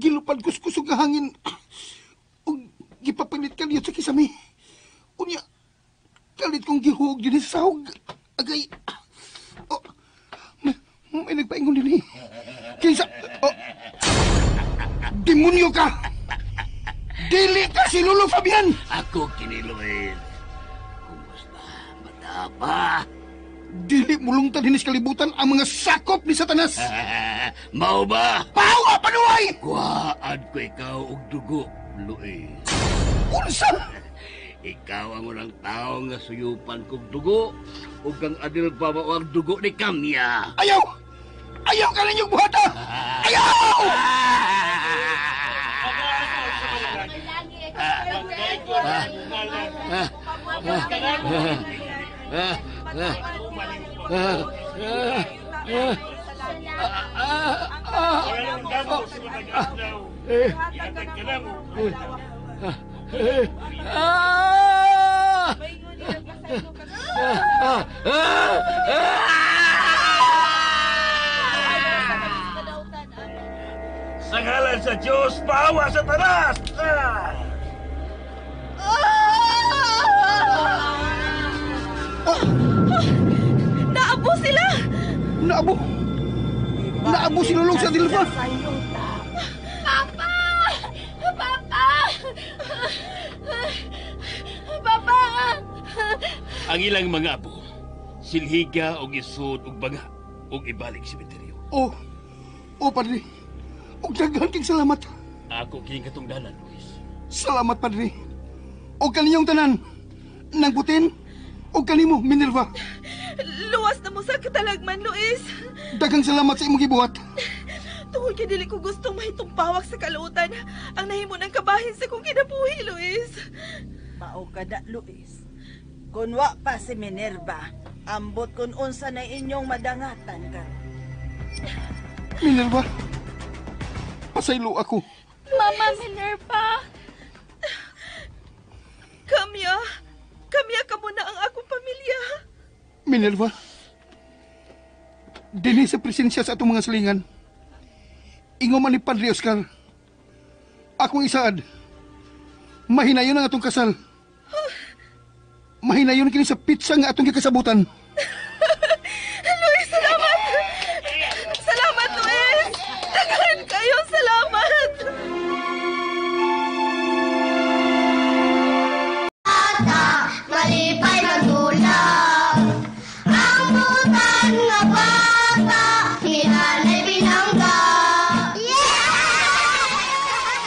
Gilupad kuskusog nga hangin. O gipapilit ka niyo sa kisame. Unya, kalit kong gihuog din sa sahog. Agay. Oh, may nagpaingon din eh. Kinsa, oh. Demonyo ka! Dili ka si Lolo Fabian! Ako kiniluin. Kumusta? Madapa? Dili mulungtan hinis kalibutan ang mga sakop ni Satanas! Mau ba? Pao nga panuway! Kuhaan ko ikaw og dugo, Luis. Unsa? Ikaw ang unang tao nga suyupan kong dugo ug kang adil pa mo ang dugo ni Kamya. Ayaw! Ayaw ka ninyong buhata! Ayaw! Sa ngalan sa Diyos, paawa sa tanas! Naabo sila! Naabo! Naabo si Lolo sa Dilfa! Papa! Papa! Papa! Ang ilang mga abo, silhiga o isud og banga o ibalik sa sementeryo. Oh, Padre. Og daghan kang salamat. Ako king katungdanan, Luis. Salamat, Padre. Og kaninyong tanan. Nang putin. Og kanimo, Minerva. Luwas na mo sa katalagman, Luis. Daghang salamat sa imong gibuhat. Tungod kay dili ko gustong mahitumpawak sa kalutan ang nahimo ng kabahin sa kong kinabuhi, Luis. Mao kada, Luis. Kung wa pa si Minerva, ambot kun unsa na inyong madangatan karon. Minerva. Pasaylo ako. Mama Minerva! Kamya ka muna ang akong pamilya. Minerva. Dini sa presensya sa atong mga silingan. Ingo man ni Padre Oscar. Akong isaad. Mahinayon ang atong kasal. Mahinayon kini sa pizza nga atong gikasabutan. Luis, salamat! Salamat, Luis! Daghan kayo, salamat! Malipay magulang ang butan nga bata hinanay binangga.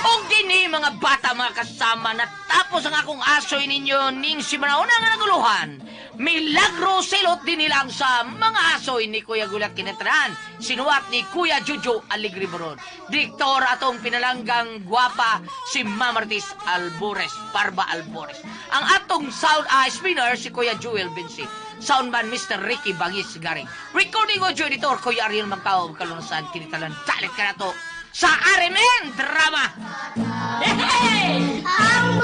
Og dini mga bata, mga kasama, natapos ang akong asoy ninyo ning si Manauna nga naguluhan. Milagro silot din nilang sa mga asoy ni Kuya Gulat Kinetran. Sinuwat ni Kuya Juju Aligri Boron. Diktor atong pinalanggang gwapa si Mamartis Albores, Barba Albores. Ang atong sound spinner si Kuya Jewel Bensi. Soundman Mr. Ricky Bangis Garing. Recording audio editor Kuya Ariel Magkao. Kalunasan kinitalan. Talit ka na to sa RMN Drama. Hey! Ang